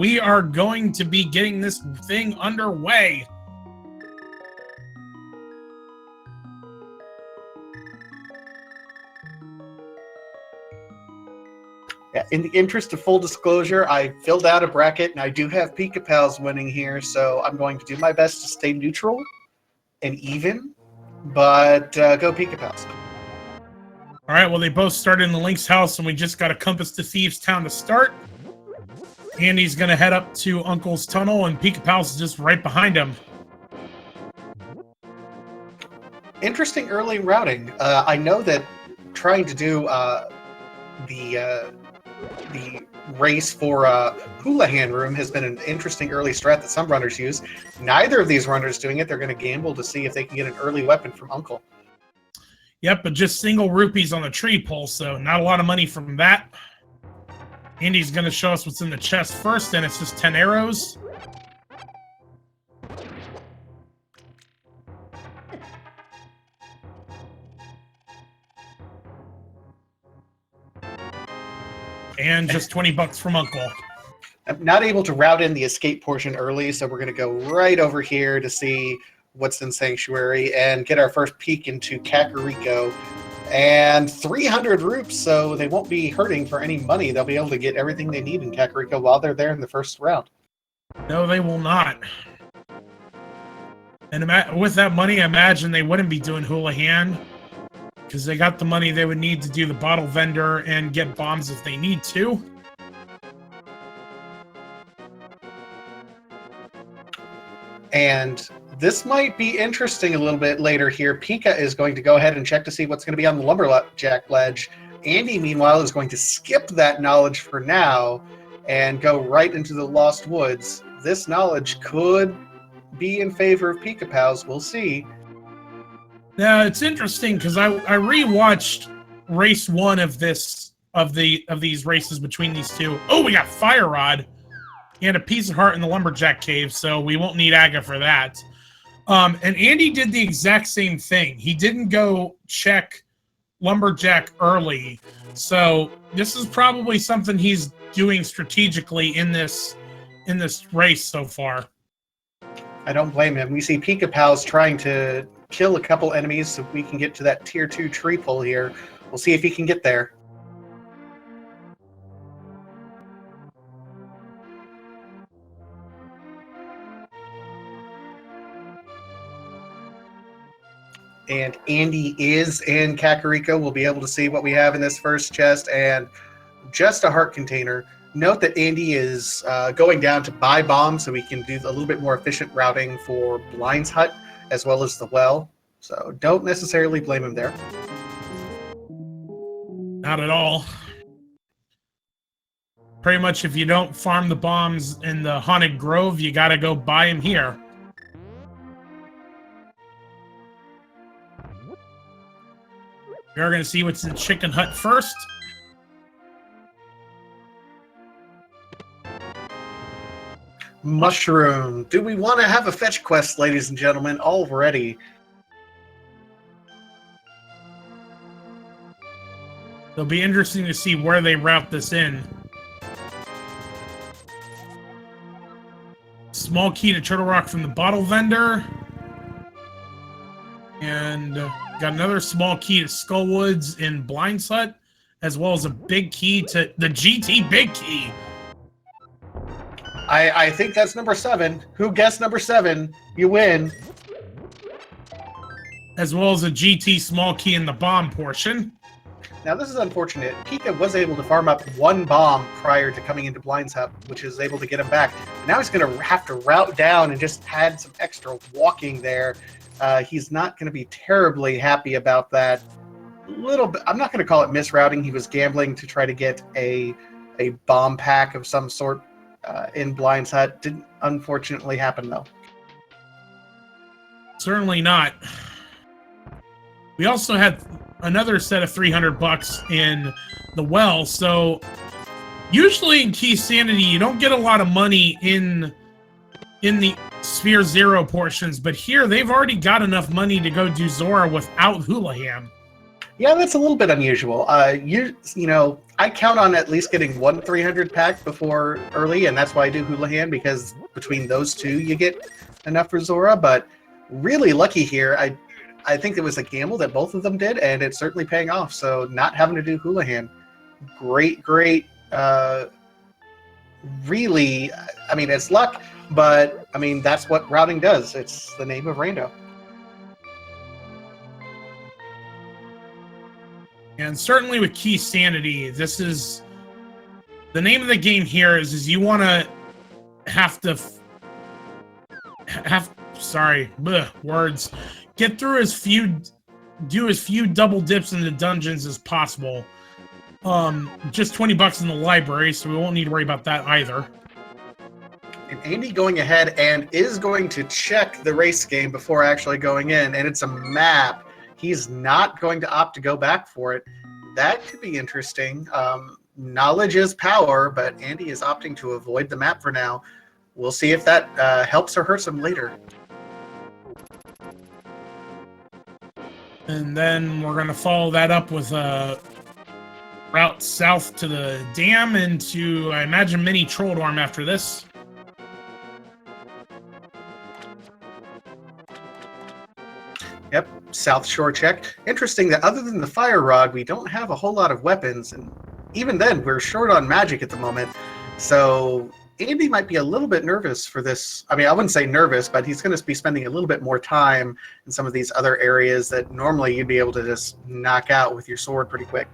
We are going to be getting this thing underway. Yeah, in the interest of full disclosure, I filled out a bracket, and I do have Pikapals winning here, so I'm going to do my best to stay neutral and even, but go Pikapals. All right, well, they both started in the Lynx house, and we just got a Compass to Thieves Town to start. Andy's going to head up to Uncle's Tunnel, and Pikapals is just right behind him. Interesting early routing. I know that trying to do the race for Houlihan Room has been an interesting early strat that some runners use. Neither of these runners doing it. They're going to gamble to see if they can get an early weapon from Uncle. Yep, but just single rupees on the tree pole, so not a lot of money from that. Andy's going to show us what's in the chest first, and it's just 10 arrows. And just 20 bucks from Uncle. I'm not able to route in the escape portion early, so we're going to go right over here to see what's in Sanctuary and get our first peek into Kakariko. And 300 rupees, so they won't be hurting for any money. They'll be able to get everything they need in Kakariko while they're there in the first round. No, they will not. And with that money, I imagine they wouldn't be doing Houlihan, because they got the money they would need to do the bottle vendor and get bombs if they need to. And this might be interesting a little bit later here. Pika is going to go ahead and check to see what's going to be on the Lumberjack ledge. Andy, meanwhile, is going to skip that knowledge for now and go right into the Lost Woods. This knowledge could be in favor of Pikapals. We'll see. Now, it's interesting because I rewatched race one of these races between these two. Oh, we got Fire Rod and a piece of heart in the Lumberjack cave, so we won't need Aga for that. And Andy did the exact same thing. He didn't go check Lumberjack early, so this is probably something he's doing strategically in this race so far. I don't blame him. We see Pikapals trying to kill a couple enemies so we can get to that tier 2 tree pull here. We'll see if he can get there. And Andy is in Kakariko. We'll be able to see what we have in this first chest and just a heart container. Note that Andy is going down to buy bombs so we can do a little bit more efficient routing for Blind's Hut as well as the well. So don't necessarily blame him there. Not at all. Pretty much if you don't farm the bombs in the Haunted Grove, you gotta go buy them here. We're going to see what's in Chicken Hut first. Mushroom. Do we want to have a fetch quest, ladies and gentlemen, already? It'll be interesting to see where they route this in. Small key to Turtle Rock from the bottle vendor. And got another small key to Skullwoods in Blind's Hut, as well as a big key to the GT Big Key. I think that's number 7. Who guessed number 7? You win. As well as a GT small key in the bomb portion. Now, this is unfortunate. Pika was able to farm up 1 bomb prior to coming into Blind's Hut, which is able to get him back. Now he's going to have to route down and just add some extra walking there. He's not going to be terribly happy about that. Little bit. I'm not going to call it misrouting. He was gambling to try to get a bomb pack of some sort in Blind's Hut. Didn't unfortunately happen, though. Certainly not. We also had another set of 300 bucks in the well, so usually in Keysanity, you don't get a lot of money in the Sphere Zero portions, but here they've already got enough money to go do Zora without Houlihan. Yeah, that's a little bit unusual. You know, I count on at least getting one 300 pack before early, and that's why I do Houlihan, because between those two you get enough for Zora. But really lucky here. I think it was a gamble that both of them did, and it's certainly paying off. So not having to do Houlihan, great. Really, I mean, it's luck, but I mean that's what routing does. It's the name of Rando. And certainly with Keysanity, this is the name of the game here is you want to words, get through do as few double dips in the dungeons as possible. Just $20 in the library, so we won't need to worry about that either. And Andy going ahead and is going to check the race game before actually going in, and it's a map. He's not going to opt to go back for it. That could be interesting. Knowledge is power, but Andy is opting to avoid the map for now. We'll see if that helps or hurts him later. And then we're going to follow that up with a route south to the dam and to, I imagine, mini Troll Dorm after this. Yep, South Shore check. Interesting that other than the fire rod, we don't have a whole lot of weapons, and even then, we're short on magic at the moment. So Andy might be a little bit nervous for this. I mean, I wouldn't say nervous, but he's going to be spending a little bit more time in some of these other areas that normally you'd be able to just knock out with your sword pretty quick.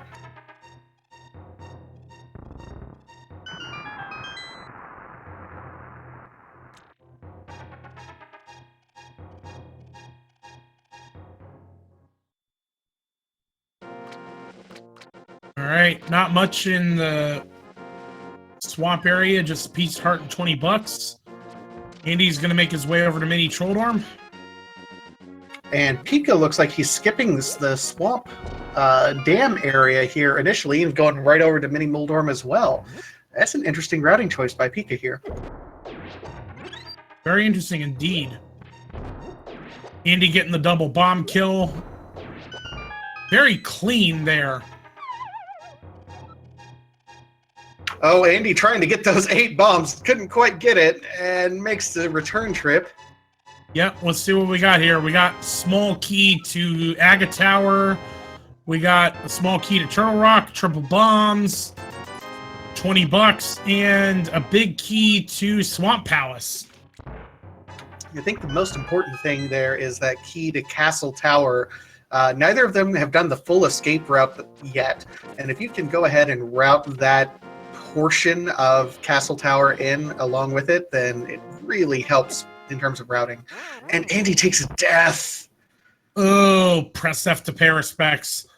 All right, not much in the swamp area, just a piece of heart and $20. Andy's going to make his way over to mini Troll Dorm. And Pika looks like he's skipping the swamp dam area here initially and going right over to mini Moldorm as well. That's an interesting routing choice by Pika here. Very interesting indeed. Andy getting the double bomb kill. Very clean there. Oh, Andy trying to get those 8 bombs. Couldn't quite get it and makes the return trip. Yep, let's see what we got here. We got small key to Aga Tower. We got a small key to Turtle Rock, triple bombs, $20, and a big key to Swamp Palace. I think the most important thing there is that key to Castle Tower. Neither of them have done the full escape route yet. And if you can go ahead and route that portion of Castle Tower in along with it, then it really helps in terms of routing. And Andy takes a death. Oh, press F to pay respects.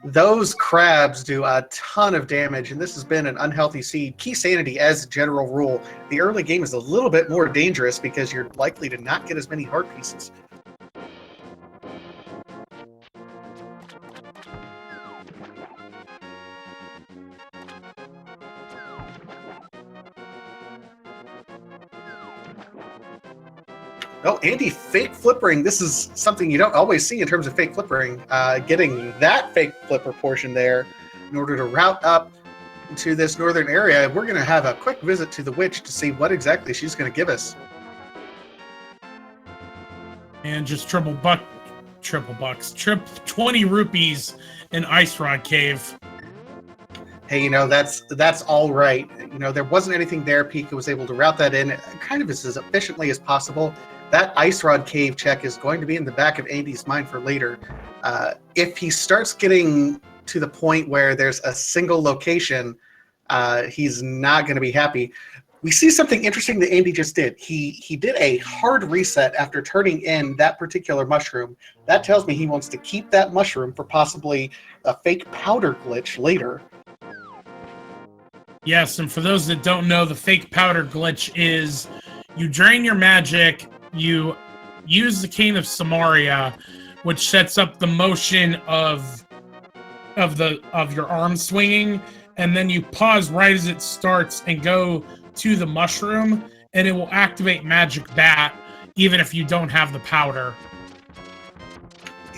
Those crabs do a ton of damage, and this has been an unhealthy seed. Keysanity, as a general rule, the early game is a little bit more dangerous because you're likely to not get as many heart pieces. Oh, Andy fake flippering. This is something you don't always see in terms of fake flippering. Getting that fake flipper portion there in order to route up to this northern area. We're going to have a quick visit to the witch to see what exactly she's going to give us. And just 20 rupees in Ice Rod Cave. Hey, you know, that's all right. You know, there wasn't anything there. Pika was able to route that in kind of as efficiently as possible. That Ice Rod Cave check is going to be in the back of Andy's mind for later. If he starts getting to the point where there's a single location, he's not going to be happy. We see something interesting that Andy just did. He did a hard reset after turning in that particular mushroom. That tells me he wants to keep that mushroom for possibly a fake powder glitch later. Yes, and for those that don't know, the fake powder glitch is you drain your magic, you use the Cane of Samaria, which sets up the motion of your arm swinging, and then you pause right as it starts and go to the mushroom, and it will activate Magic Bat, even if you don't have the powder.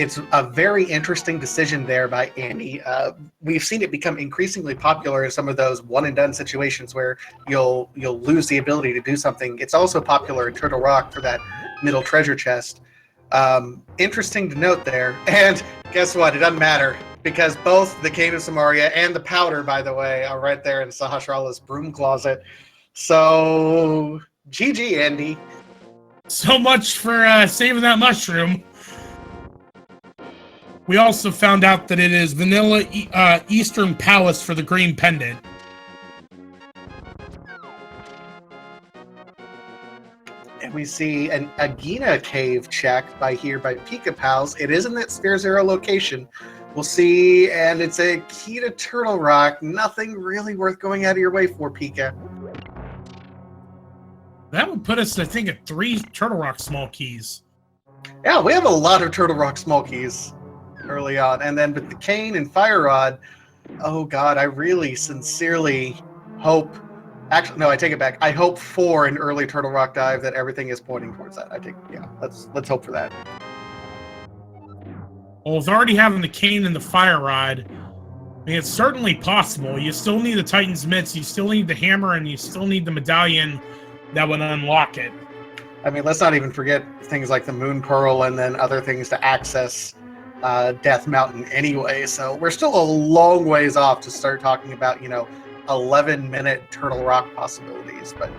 It's a very interesting decision there by Andy. We've seen it become increasingly popular in some of those one-and-done situations where you'll lose the ability to do something. It's also popular in Turtle Rock for that middle treasure chest. Interesting to note there. And guess what? It doesn't matter, because both the Cane of Samaria and the powder, by the way, are right there in Sahasrara's broom closet. So, GG, Andy. So much for saving that mushroom. We also found out that it is vanilla Eastern Palace for the green pendant. And we see an Agena cave check by Pikapals. It is in that Sphere Zero location. We'll see, and it's a key to Turtle Rock. Nothing really worth going out of your way for, Pika. That would put us, I think, at 3 Turtle Rock small keys. Yeah, we have a lot of Turtle Rock small keys early on. And then with the Cane and Fire Rod, oh god, I really sincerely hope... Actually, no, I take it back. I hope for an early Turtle Rock dive that everything is pointing towards that. Let's hope for that. Well, with already having the Cane and the Fire Rod, I mean, it's certainly possible. You still need the Titan's Mitts, you still need the hammer, and you still need the medallion that would unlock it. I mean, let's not even forget things like the Moon Pearl and then other things to access Death Mountain anyway. So we're still a long ways off to start talking about, 11-minute Turtle Rock possibilities. But,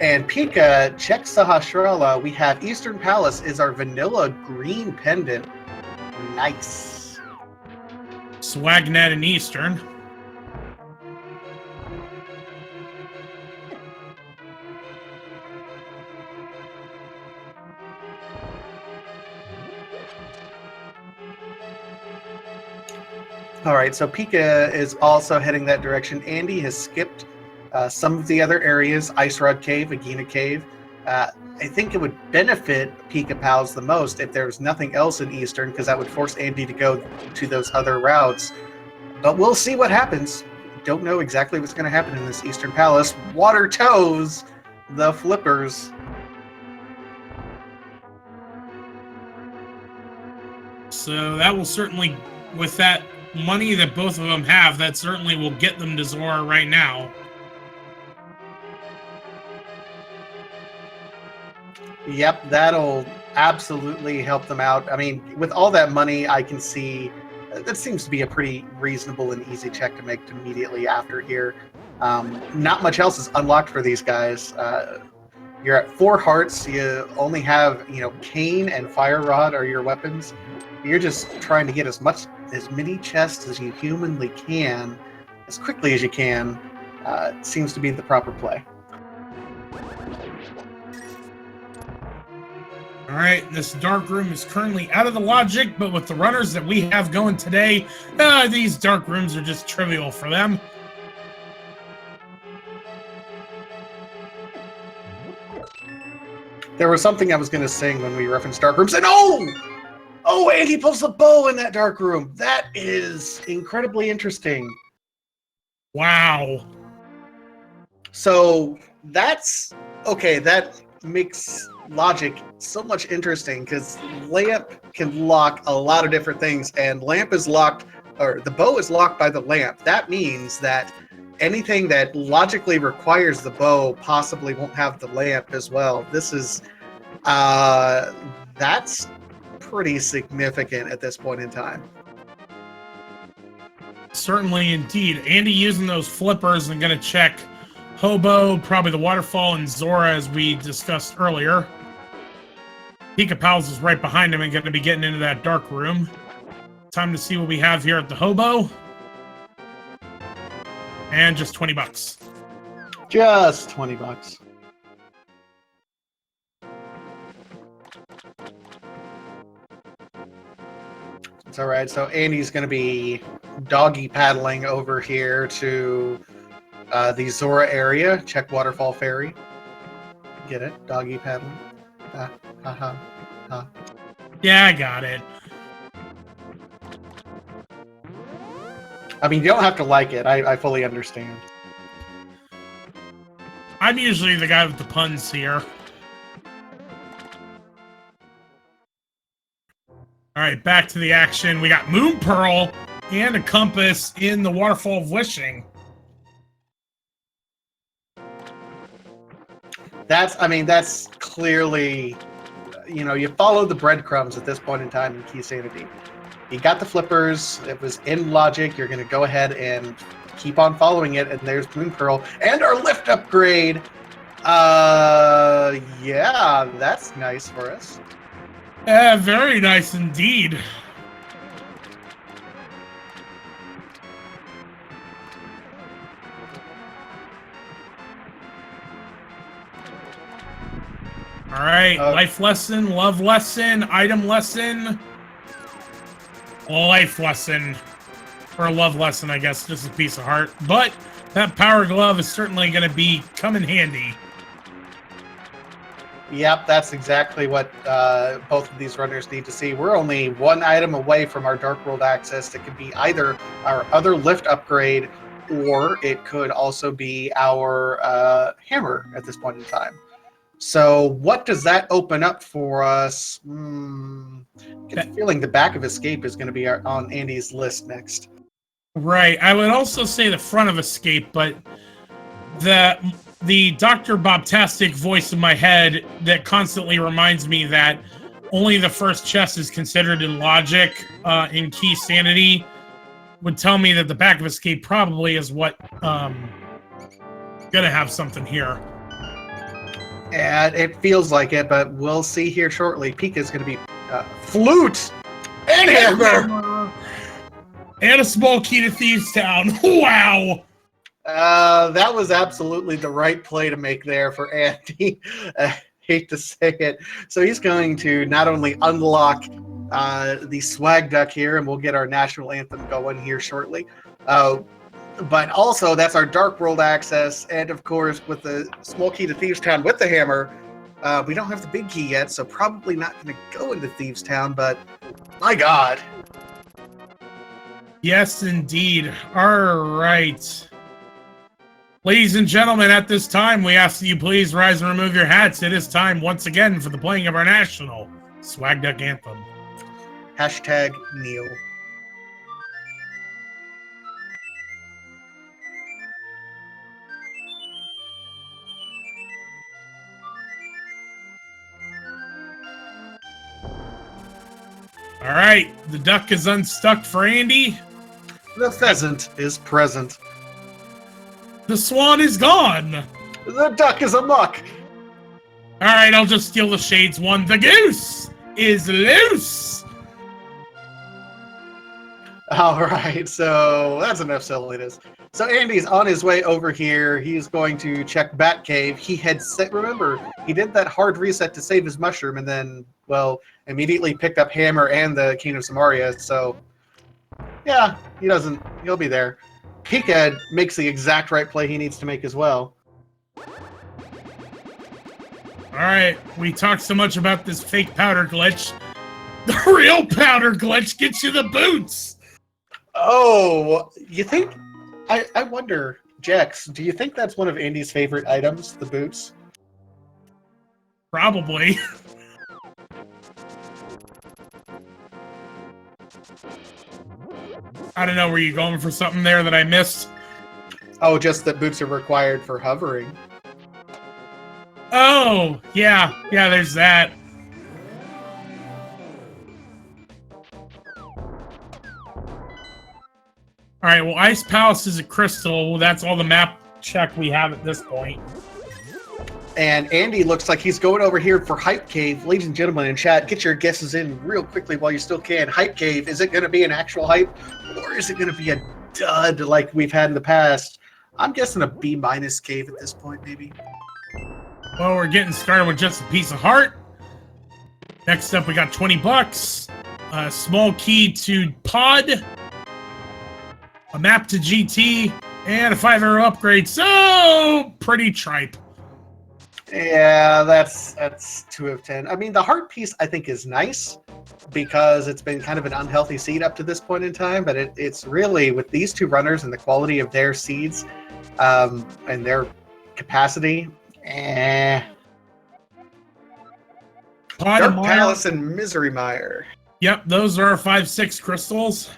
And Pika, check Sahasrara. We have Eastern Palace is our vanilla green pendant. Nice. Swagnet and Eastern. All right, so Pika is also heading that direction. Andy has skipped some of the other areas, Ice Rod Cave, Agena Cave. I think it would benefit Pikapals the most if there was nothing else in Eastern, because that would force Andy to go to those other routes. But we'll see what happens. Don't know exactly what's going to happen in this Eastern Palace. Water toes the flippers. So that will certainly, with that money that both of them have, that certainly will get them to Zora right now. Yep, that'll absolutely help them out. I mean, with all that money, I can see that seems to be a pretty reasonable and easy check to make immediately after here. Not much else is unlocked for these guys. You're at 4 hearts. You only have, Cane and Fire Rod are your weapons. You're just trying to get as many chests as you humanly can, as quickly as you can. Seems to be the proper play. All right, this dark room is currently out of the logic, but with the runners that we have going today, these dark rooms are just trivial for them. There was something I was going to sing when we referenced dark rooms, and oh, and he pulls the bow in that dark room. That is incredibly interesting. Wow. So that's okay. That makes logic so much interesting, because lamp can lock a lot of different things, and lamp is locked, or the bow is locked by the lamp. That means that anything that logically requires the bow possibly won't have the lamp as well. This is that's pretty significant at this point in time. Certainly, indeed. Andy using those flippers and going to check Hobo, probably the Waterfall, and Zora, as we discussed earlier. Pikapals is right behind him and going to be getting into that dark room. Time to see what we have here at the Hobo. And just 20 bucks. Just 20 bucks. It's all right. So Andy's going to be doggy paddling over here to the Zora area. Check Waterfall Ferry. Get it? Doggy paddling. Yeah, I got it. I mean, you don't have to like it. I fully understand. I'm usually the guy with the puns here. All right, back to the action. We got Moon Pearl and a compass in the Waterfall of Wishing. That's clearly, you follow the breadcrumbs at this point in time in Keysanity. You got the flippers. It was in logic. You're going to go ahead and keep on following it. And there's Moon Pearl and our lift upgrade. Yeah, that's nice for us. Very nice indeed. All right, life lesson, love lesson, item lesson, life lesson, or a love lesson, I guess, just a piece of heart. But that power glove is certainly going to come in handy. Yep, that's exactly what both of these runners need to see. We're only one item away from our Dark World access. That could be either our other lift upgrade, or it could also be our hammer at this point in time. So what does that open up for us? I get the feeling the back of escape is going to be on Andy's list next. Right. I would also say the front of escape, but the Dr. Bobtastic voice in my head that constantly reminds me that only the first chest is considered in logic in Keysanity would tell me that the back of escape probably is what gonna have something here. And it feels like it, but we'll see here shortly. Pika's going to be flute and hammer. And a small key to Thieves Town. Wow. That was absolutely the right play to make there for Andy. Hate to say it. So he's going to not only unlock the swag duck here, and we'll get our national anthem going here shortly. But also, that's our Dark World access, and of course, with the small key to Thieves Town with the hammer, we don't have the big key yet, so probably not going to go into Thieves Town, but my God. Yes, indeed. All right. Ladies and gentlemen, at this time, we ask that you please rise and remove your hats. It is time, once again, for the playing of our national Swag Duck Anthem. Hashtag Neil. All right, the duck is unstuck for Andy. The pheasant is present. The swan is gone. The duck is amok. All right, I'll just steal the shades one. The goose is loose. All right, so that's enough silliness. So Andy's on his way over here. He's going to check Batcave. He had set, remember, he did that hard reset to save his mushroom and then, well, immediately picked up Hammer and the King of Samaria. So, yeah, he'll be there. Pika makes the exact right play he needs to make as well. All right, we talked so much about this fake powder glitch. The real powder glitch gets you the boots. Oh, you think? I wonder, Jax, do you think that's one of Andy's favorite items, the boots? Probably. I don't know, were you going for something there that I missed? Oh, just that boots are required for hovering. Oh, yeah, there's that. All right, well, Ice Palace is a crystal. That's all the map check we have at this point. And Andy looks like he's going over here for Hype Cave. Ladies and gentlemen in chat, get your guesses in real quickly while you still can. Hype Cave, is it going to be an actual hype? Or is it going to be a dud like we've had in the past? I'm guessing a B- cave at this point, maybe. Well, we're getting started with just a piece of heart. Next up, we got 20 bucks. A small key to Pod. A map to GT. And a 5-arrow upgrade. So, pretty tripe. Yeah, that's 2 of 10. I mean, the heart piece I think is nice because it's been kind of an unhealthy seed up to this point in time, but it's really, with these two runners and the quality of their seeds and their capacity, Dark Palace and Misery Mire. Yep, those are 5-6 crystals.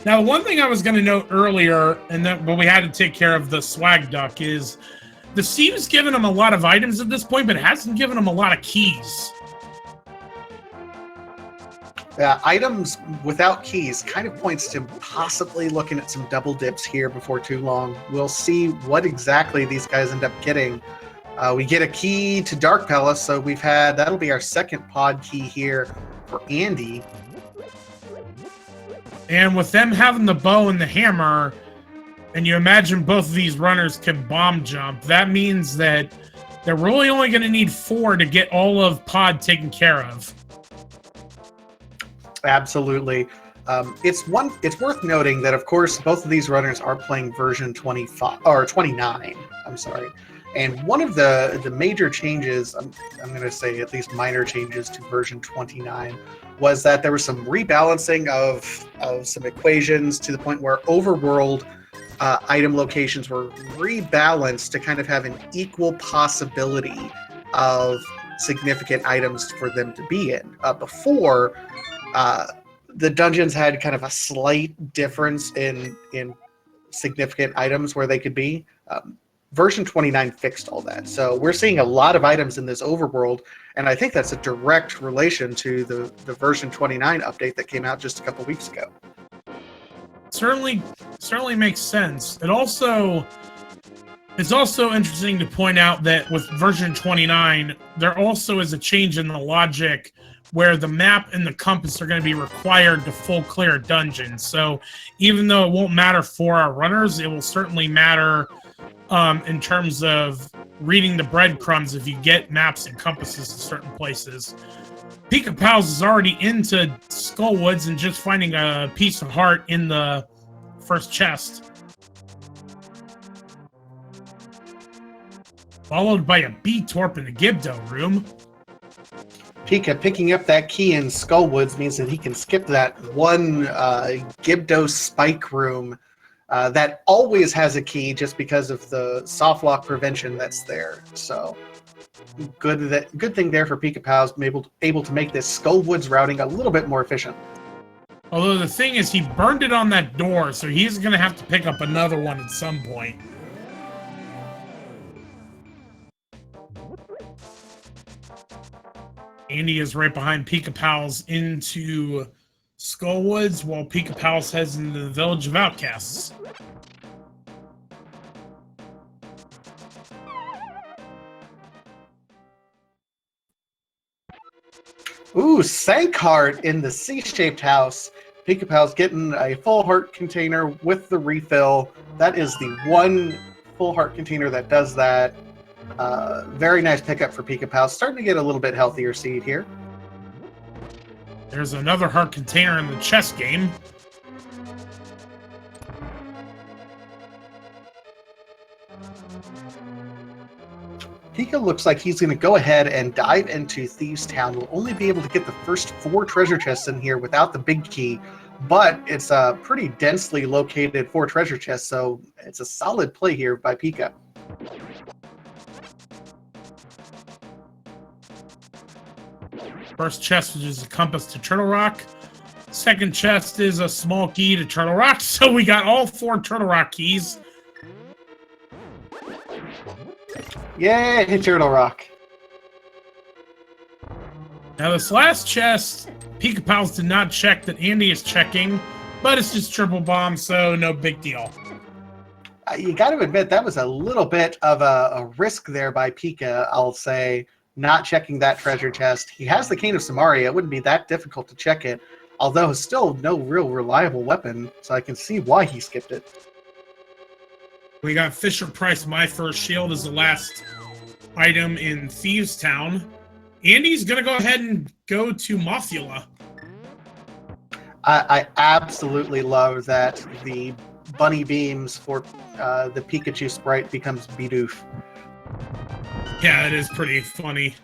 Now, one thing I was going to note earlier, but we had to take care of the swag duck, is the Steve's given him a lot of items at this point, but it hasn't given him a lot of keys. Items without keys kind of points to possibly looking at some double dips here before too long. We'll see what exactly these guys end up getting. We get a key to Dark Palace, so that'll be our second pod key here for Andy. And with them having the bow and the hammer, and you imagine both of these runners can bomb jump, that means that they're really only going to need 4 to get all of pod taken care of. Absolutely. It's worth noting that, of course, both of these runners are playing version 25 or 29. I'm sorry. And one of the major changes, I'm going to say at least minor changes to version 29, was that there was some rebalancing of some equations to the point where overworld item locations were rebalanced to kind of have an equal possibility of significant items for them to be in. Before, the dungeons had kind of a slight difference in significant items where they could be. Version 29 fixed all that. So we're seeing a lot of items in this overworld, and I think that's a direct relation to the version 29 update that came out just a couple weeks ago. Certainly makes sense. It's also interesting to point out that with version 29, there also is a change in the logic where the map and the compass are going to be required to full clear dungeons. So even though it won't matter for our runners, it will certainly matter in terms of reading the breadcrumbs if you get maps and compasses to certain places. Pikapals is already into Skullwoods and just finding a piece of heart in the first chest. Followed by a B-Torp in the Gibdo room. Pika picking up that key in Skullwoods means that he can skip that one Gibdo spike room that always has a key just because of the soft lock prevention that's there. So good thing there for Pikapals, able to make this Skullwoods routing a little bit more efficient. Although the thing is, he burned it on that door, so he's going to have to pick up another one at some point. Andy is right behind Pikapals into Skullwoods, while Pikapals heads into the Village of Outcasts. Ooh, Sankheart in the C-shaped house. Pikapals getting a full heart container with the refill. That is the one full heart container that does that. Very nice pickup for Pikapals. Starting to get a little bit healthier seed here. There's another heart container in the chess game. Pika looks like he's going to go ahead and dive into Thieves Town. We'll only be able to get the first 4 treasure chests in here without the big key, but it's a pretty densely located 4 treasure chests, so it's a solid play here by Pika. First chest, which is a compass to Turtle Rock. Second chest is a small key to Turtle Rock, so we got all 4 Turtle Rock keys. Yay, Turtle Rock. Now this last chest, Pikapals did not check that Andy is checking, but it's just triple bomb, so no big deal. You got to admit, that was a little bit of a risk there by Pika, I'll say, not checking that treasure chest. He has the Cane of Samaria. It wouldn't be that difficult to check it, although it's still no real reliable weapon, so I can see why he skipped it. We got Fisher Price My First Shield as the last item in Thieves Town. Andy's going to go ahead and go to Mothula. I absolutely love that the bunny beams for the Pikachu sprite becomes Bidoof. Yeah, it is pretty funny.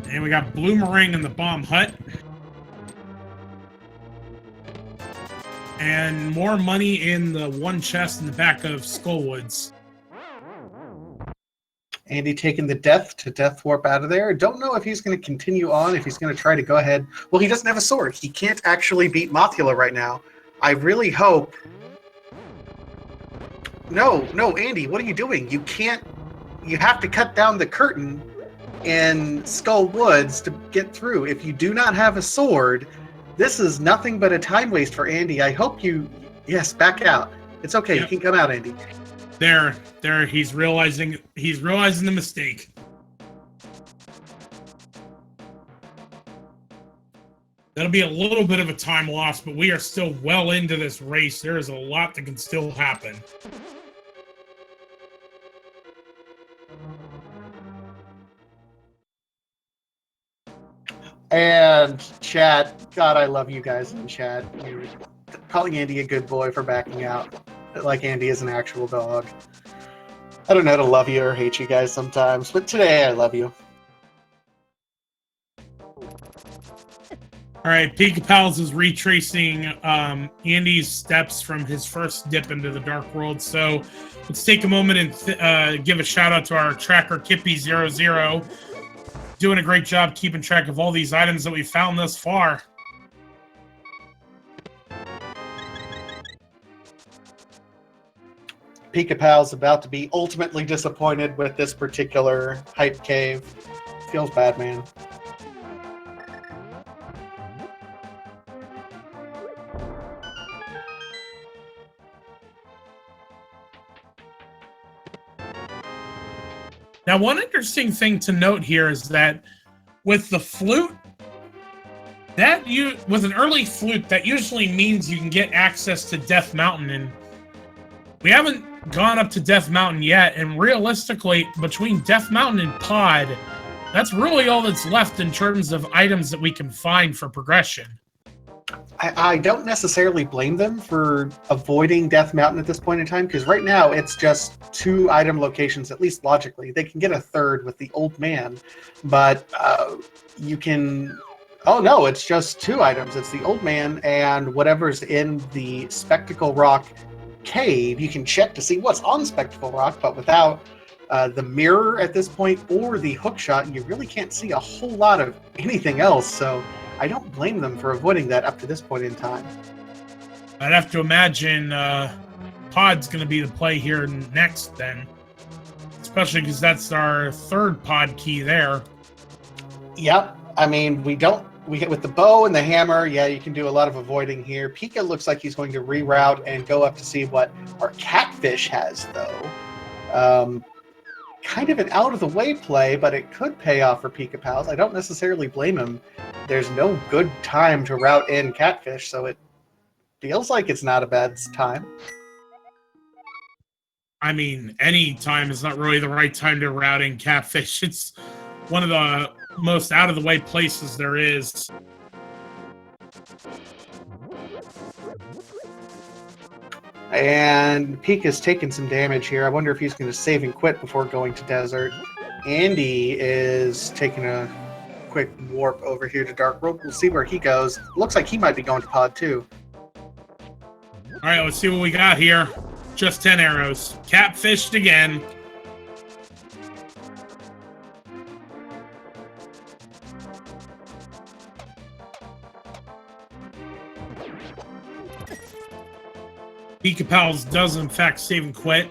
And we got Bloomerang in the bomb hut. and more money in the one chest in the back of Skullwoods. Andy taking the death warp out of there. Don't know if he's going to continue on, if he's going to try to go ahead. Well, he doesn't have a sword. He can't actually beat Mothula right now. I really hope... No, Andy, what are you doing? You can't... You have to cut down the curtain in Skull Woods to get through. If you do not have a sword, this is nothing but a time waste for Andy. I hope you... Yes, back out. It's okay. Yep. You can come out, Andy. There, he's realizing the mistake. That'll be a little bit of a time loss, but we are still well into this race. There is a lot that can still happen. And chat, God, I love you guys in chat. You're calling Andy a good boy for backing out. Like Andy is an actual dog. I don't know how to love you or hate you guys sometimes, but today I love you. All right, Pikapals is retracing Andy's steps from his first dip into the Dark World. So let's take a moment and give a shout out to our tracker, Kippy00. Doing a great job keeping track of all these items that we found thus far. Pikapal's about to be ultimately disappointed with this particular hype cave. Feels bad, man. Now, one interesting thing to note here is that with the flute, with an early flute, that usually means you can get access to Death Mountain, and we haven't gone up to Death Mountain yet, and realistically, between Death Mountain and Pod, that's really all that's left in terms of items that we can find for progression. I don't necessarily blame them for avoiding Death Mountain at this point in time, because right now it's just 2 item locations, at least logically. They can get a third with the Old Man, but you can... Oh no, it's just 2 items. It's the Old Man and whatever's in the Spectacle Rock cave. You can check to see what's on Spectacle Rock, but without the mirror at this point or the hookshot, you really can't see a whole lot of anything else, so I don't blame them for avoiding that up to this point in time. I'd have to imagine Pod's going to be the play here next then, especially because that's our 3rd pod key there. Yep, I mean, we get with the bow and the hammer, yeah, you can do a lot of avoiding here. Pika looks like he's going to reroute and go up to see what our catfish has, though. Kind of an out-of-the-way play, but it could pay off for Pikapals. I don't necessarily blame him. There's no good time to route in catfish, so it feels like it's not a bad time. I mean, any time is not really the right time to route in catfish. It's one of the most out-of-the-way places there is. And Pika's taking some damage here. I wonder if he's going to save and quit before going to Desert. Andy is taking a quick warp over here to Dark World. We'll see where he goes. Looks like he might be going to Pod too. All right, let's see what we got here. Just 10 arrows. Catfished again. Pikapals does, in fact, save and quit.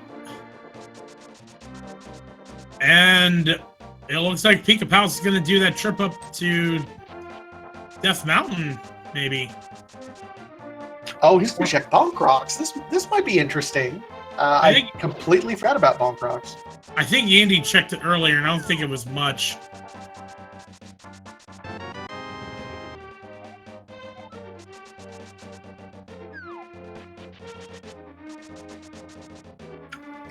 And it looks like Pikapals is going to do that trip up to Death Mountain, maybe. Oh, he's going to check Bonk Rocks. This might be interesting. I completely forgot about Bonk Rocks. I think Andy checked it earlier, and I don't think it was much.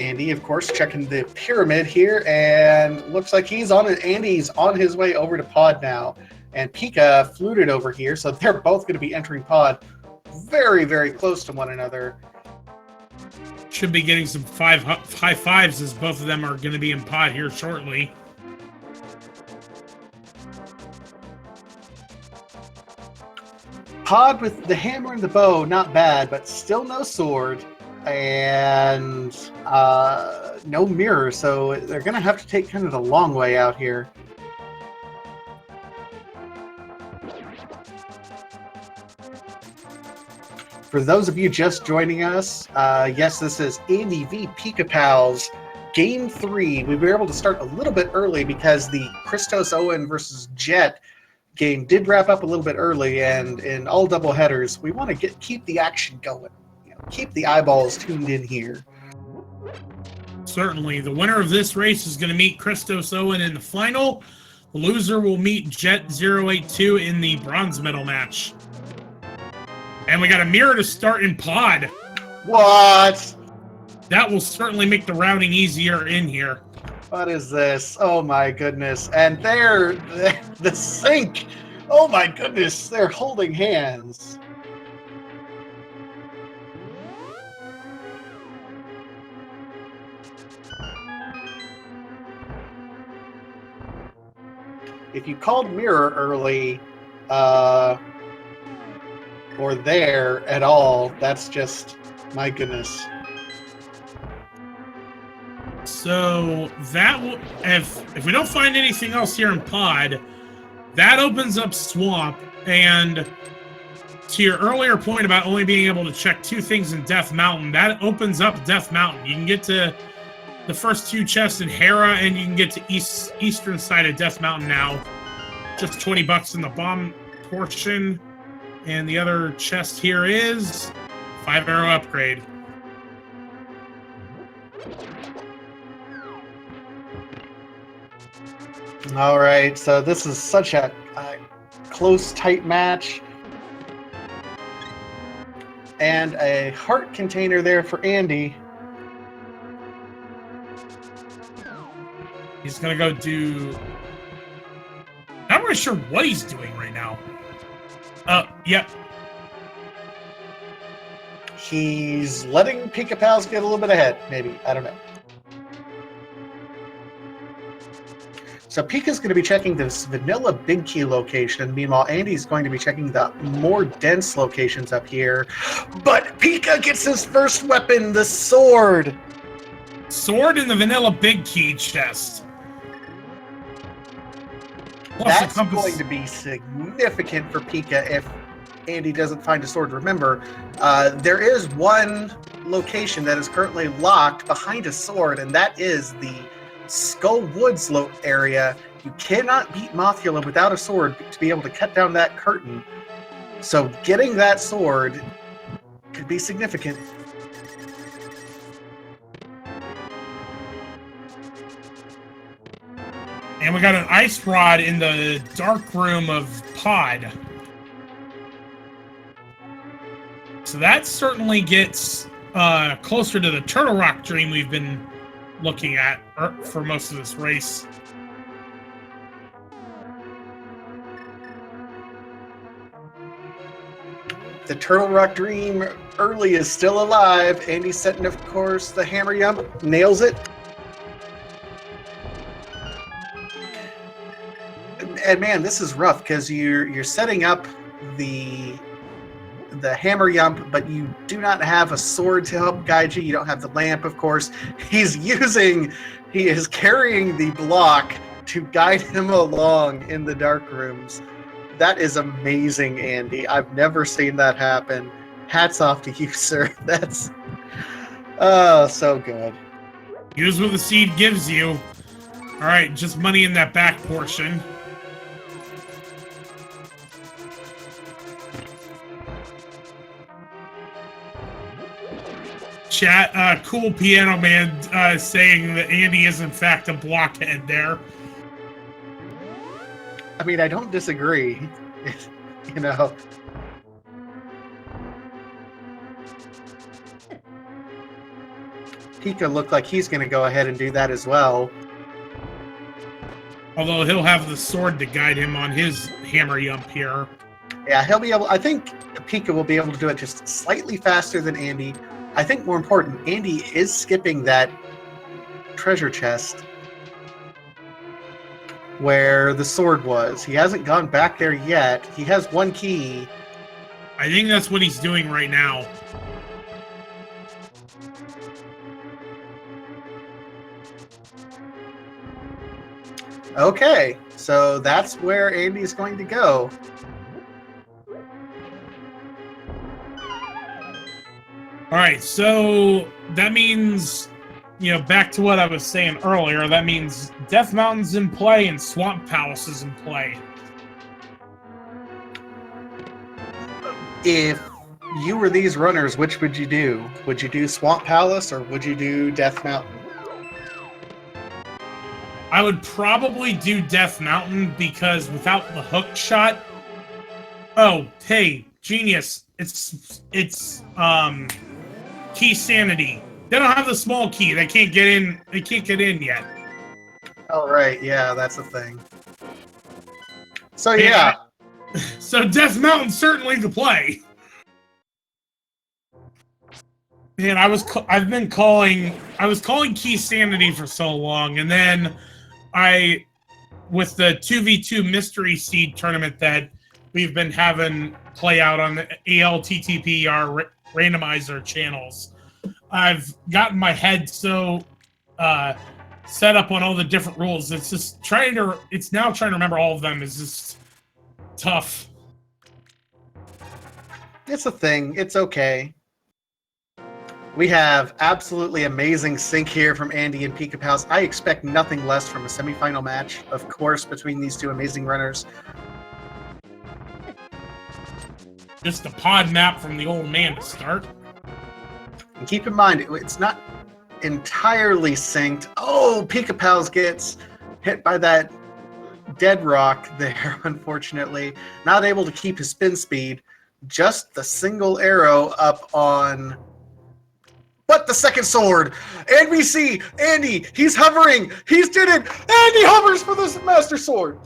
Andy, of course, checking the pyramid here, and looks like he's on it. Andy's on his way over to Pod now, and Pika fluted over here, so they're both going to be entering Pod very, very close to one another. Should be getting some high fives as both of them are going to be in Pod here shortly. Pod with the hammer and the bow, not bad, but still no sword. And no mirror, so they're going to have to take kind of the long way out here. For those of you just joining us, yes, this is Andy v. Pikapals, Game 3. We were able to start a little bit early because the Christos Owen versus Jet game did wrap up a little bit early, and in all double headers, we want to keep the action going. Keep the eyeballs tuned in here. Certainly. The winner of this race is going to meet Christos Owen in the final. The loser will meet Jet 082 in the bronze medal match. And we got a mirror to start in pod. What? That will certainly make the routing easier in here. What is this? Oh my goodness. And there, the sync. Oh my goodness, they're holding hands. If you called mirror early, or there at all, that's just, my goodness. So that will, if we don't find anything else here in pod, that opens up swamp. And to your earlier point about only being able to check 2 things in Death Mountain, that opens up Death Mountain. You can get to the first 2 chests in Hera, and you can get to eastern side of Death Mountain now. Just $20 in the bomb portion. And the other chest here is 5-arrow upgrade. All right, so this is such a close, tight match. And a heart container there for Andy. He's going to go do... Not really sure what he's doing right now. Yep. He's letting Pikapals get a little bit ahead, maybe. I don't know. So Pika's going to be checking this vanilla big key location. Meanwhile, Andy's going to be checking the more dense locations up here. But Pika gets his first weapon, the sword. Sword in the vanilla big key chest. Plus that's going to be significant for Pika if Andy doesn't find a sword. Remember, there is one location that is currently locked behind a sword, and that is the Skull Woods area. You cannot beat Mothula without a sword to be able to cut down that curtain. So getting that sword could be significant. And we got an ice rod in the dark room of pod. So that certainly gets closer to the Turtle Rock dream we've been looking at for most of this race. The Turtle Rock dream early is still alive. Andy's setting, of course, the hammer yump. Nails it. And man, this is rough because you're setting up the hammer yump, but you do not have a sword to help guide you. You don't have the lamp, of course. He is carrying the block to guide him along in the dark rooms. That is amazing, Andy. I've never seen that happen. Hats off to you, sir. That's so good. Use what the seed gives you. All right, just money in that back portion. Chat, cool piano man saying that Andy is in fact a blockhead there. I mean, I don't disagree. You know. Pika looked like he's going to go ahead and do that as well. Although he'll have the sword to guide him on his hammer yump here. Yeah, he'll be able. I think Pika will be able to do it just slightly faster than Andy. I think more important, Andy is skipping that treasure chest where the sword was. He hasn't gone back there yet. He has one key, I think that's what he's doing right now. Okay, so that's where Andy's going to go. All right, so that means, back to what I was saying earlier, that means Death Mountain's in play and Swamp Palace is in play. If you were these runners, which would you do? Would you do Swamp Palace or would you do Death Mountain? I would probably do Death Mountain because without the hook shot... Oh, hey, genius. It's Keysanity. They don't have the small key. They can't get in. They can't get in yet. Oh, right. Yeah, that's the thing. So, yeah. So Death Mountain certainly to play. Man, I was calling Keysanity for so long, and then with the 2v2 Mystery Seed tournament that we've been having play out on the ALTTPR Randomizer channels, I've gotten my head so set up on all the different rules. It's now trying to remember all of them is just tough. It's a thing. It's okay. We have absolutely amazing sync here from Andy and Pikapals. I expect nothing less from a semifinal match, of course, between these two amazing runners. Just a pod map from the old man to start. And keep in mind, it's not entirely synced. Oh, Pikapals gets hit by that dead rock there, unfortunately. Not able to keep his spin speed. Just the single arrow up on... But the second sword! And we see Andy, he's hovering! He's did it! Andy hovers for this Master Sword!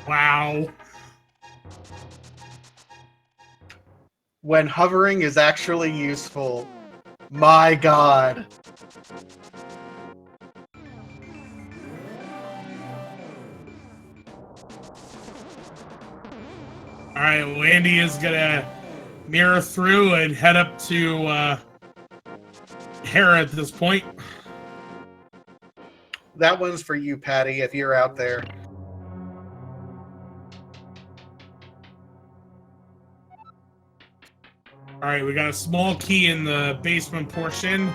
Wow. When hovering is actually useful. My God. Alright, well, Andy is gonna mirror through and head up to Hera at this point. That one's for you, Patty, if you're out there. Alright, we got a small key in the basement portion.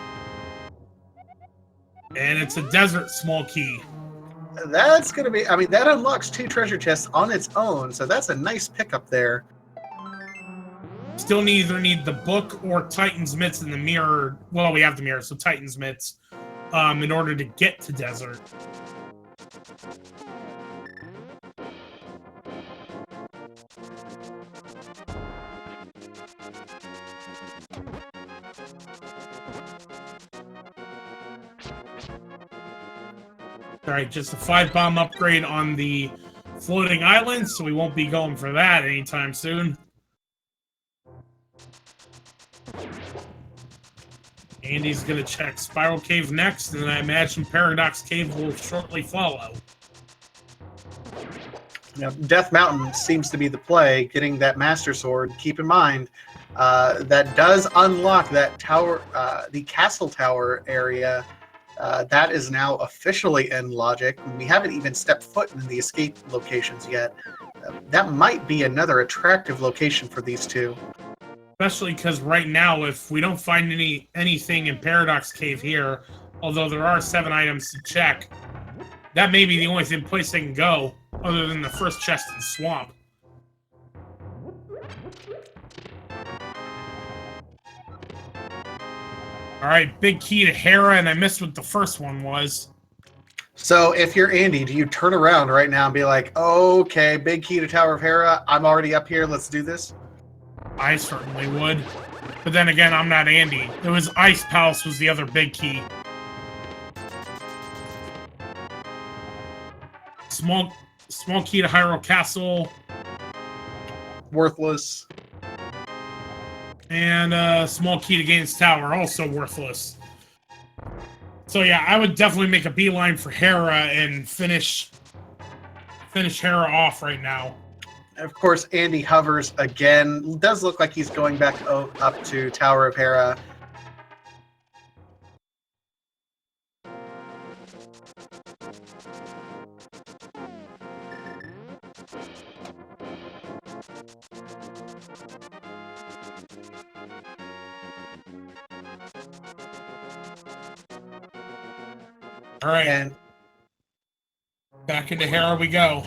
And it's a desert small key. That's going to be... I mean, that unlocks 2 treasure chests on its own, so that's a nice pickup there. Still either need the book or Titan's Mitts in the mirror. Well, we have the mirror, so Titan's Mitts in order to get to desert. Alright, just a 5-bomb upgrade on the floating island, so we won't be going for that anytime soon. Andy's gonna check Spiral Cave next, and then I imagine Paradox Cave will shortly follow. Now, Death Mountain seems to be the play, getting that Master Sword. Keep in mind, that does unlock that tower, the Castle Tower area. That is now officially in Logic. We haven't even stepped foot in the escape locations yet. That might be another attractive location for these two. Especially because right now, if we don't find anything in Paradox Cave here, although there are 7 items to check, that may be the only place they can go, other than the first chest in Swamp. Alright, big key to Hera, and I missed what the first one was. So if you're Andy, do you turn around right now and be like, okay, big key to Tower of Hera, I'm already up here, let's do this? I certainly would. But then again, I'm not Andy. It was Ice Palace was the other big key. Small key to Hyrule Castle. Worthless. And small key to Gaines Tower, also worthless. So yeah, I would definitely make a beeline for Hera and finish Hera off right now. Of course, Andy hovers again. Does look like he's going back up to Tower of Hera. All right. And back into Hera we go.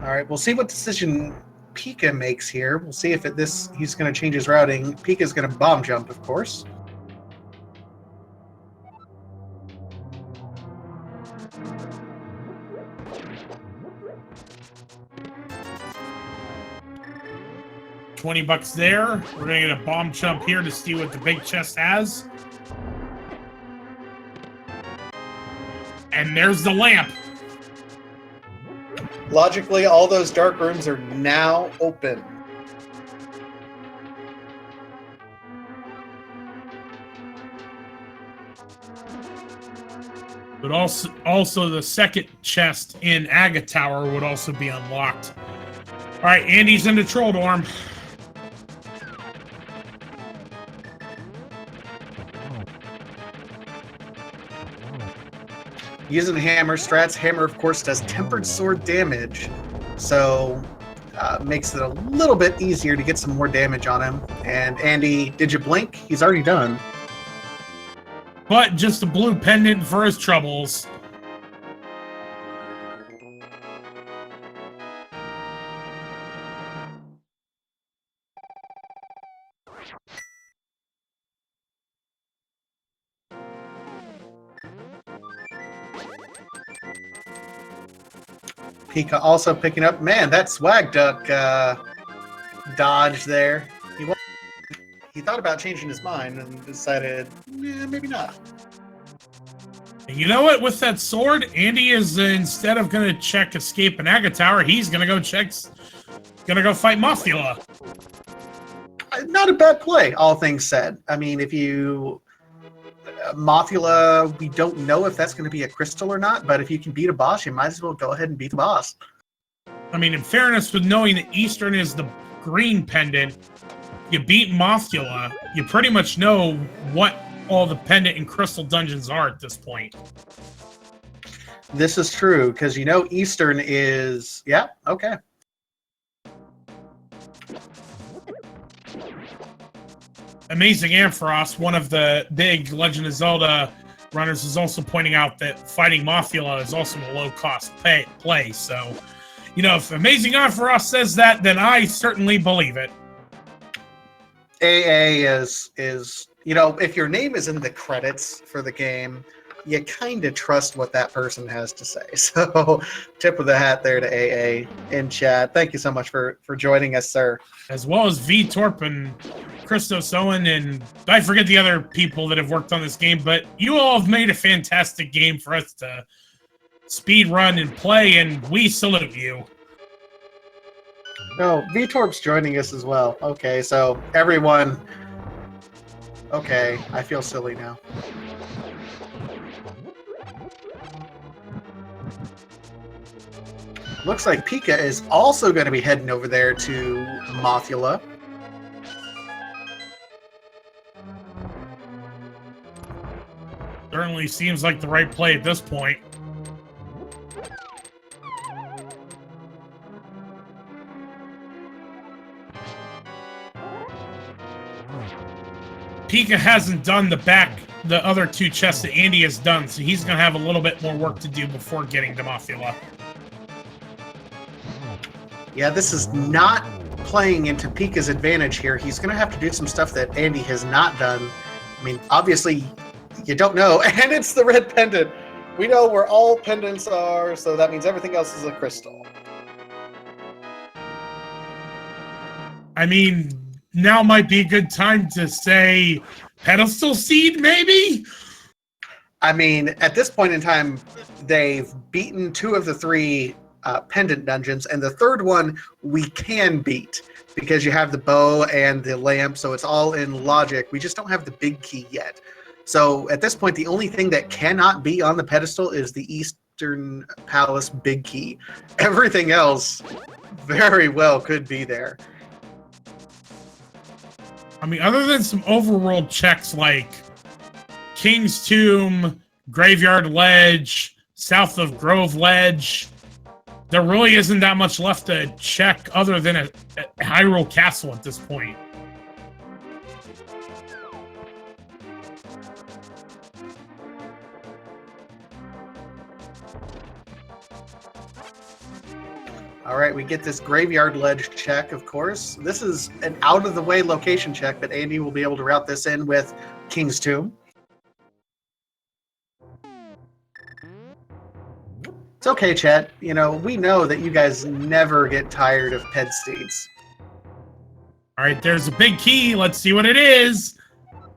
all right, we'll see what decision Pika makes here. We'll see if he's going to change his routing. Pika's going to bomb jump, of course. $20 there. We're gonna get a bomb jump here to see what the big chest has. And there's the lamp. Logically, all those dark rooms are now open. But also the second chest in Aga Tower would also be unlocked. All right, Andy's in the Troll Dorm. Using the hammer, Strat's hammer, of course, does tempered sword damage, so makes it a little bit easier to get some more damage on him. And Andy, did you blink? He's already done. But just a blue pendant for his troubles. Pika also picking up. Man, that swag duck dodge there. He thought about changing his mind and decided, maybe not. You know what? With that sword, Andy is instead of going to check escape in Aga Tower, he's going to go fight Mothula. Not a bad play, all things said. I mean, if you Mothula, we don't know if that's going to be a crystal or not, but if you can beat a boss, you might as well go ahead and beat the boss. I mean, in fairness, with knowing that Eastern is the green pendant, you beat Mothula, you pretty much know what all the pendant and crystal dungeons are at this point. This is true, because you know Eastern is... Yeah, okay. Amazing Ampharos, one of the big Legend of Zelda runners, is also pointing out that fighting Mothula is also a low-cost play. So, you know, if Amazing Ampharos says that, then I certainly believe it. AA is, you know, if your name is in the credits for the game, you kind of trust what that person has to say. So, tip of the hat there to AA in chat. Thank you so much for joining us, sir. As well as V-Torp and Christos Owen, and I forget the other people that have worked on this game, but you all have made a fantastic game for us to speed run and play, and we salute you. No, V-Torp's joining us as well. Okay, so everyone... Okay, I feel silly now. Looks like Pika is also going to be heading over there to Mothula. Certainly seems like the right play at this point. Pika hasn't done the other two chests that Andy has done, so he's going to have a little bit more work to do before getting to Mothula. Yeah, this is not playing into Pika's advantage here. He's going to have to do some stuff that Andy has not done. I mean, obviously, you don't know, and it's the red pendant. We know where all pendants are, so that means everything else is a crystal. I mean, now might be a good time to say pedestal seed, maybe? I mean, at this point in time, they've beaten two of the three pendant dungeons, and the third one we can beat because you have the bow and the lamp, so it's all in logic. We just don't have the big key yet. So at this point, the only thing that cannot be on the pedestal is the Eastern Palace big key. Everything else very well could be there. I mean, other than some overworld checks like King's Tomb, Graveyard Ledge, south of Grove Ledge, there really isn't that much left to check other than a Hyrule Castle at this point. All right, we get this Graveyard Ledge check, of course. This is an out-of-the-way location check, but Andy will be able to route this in with King's Tomb. It's okay, chat. You know, we know that you guys never get tired of ped steeds. All right, there's a big key. Let's see what it is.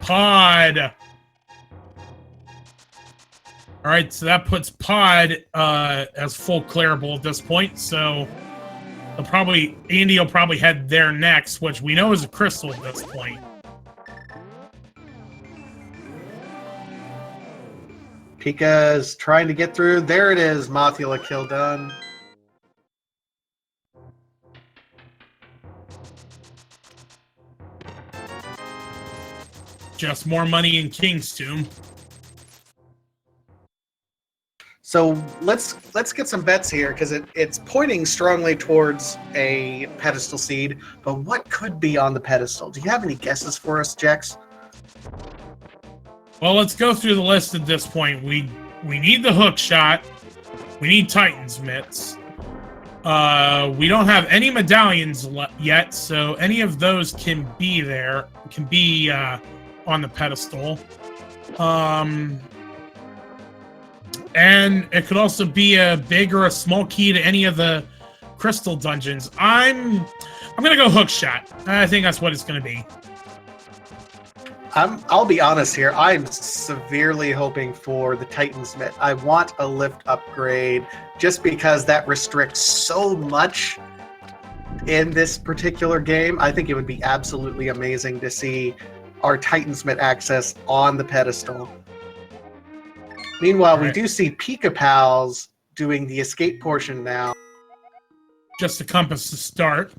Pod. All right, so that puts Pod as full clearable at this point. So Andy will probably head there next, which we know is a crystal at this point. Pika's trying to get through. There it is, Mothula kill done. Just more money in King's Tomb. So let's get some bets here, because it's pointing strongly towards a pedestal seed. But what could be on the pedestal? Do you have any guesses for us, Jex? Well, let's go through the list at this point. We need the hook shot. We need Titan's mitts. We don't have any medallions yet, so any of those can be there. Can be on the pedestal. And it could also be a big or a small key to any of the crystal dungeons. I'm gonna go hook shot. I think that's what it's gonna be. I'll be honest here. I'm severely hoping for the Titan's Mitt. I want a lift upgrade just because that restricts so much in this particular game. I think it would be absolutely amazing to see our Titan's Mitt access on the pedestal. Meanwhile, we do see Pikapals doing the escape portion now. Just a compass to start.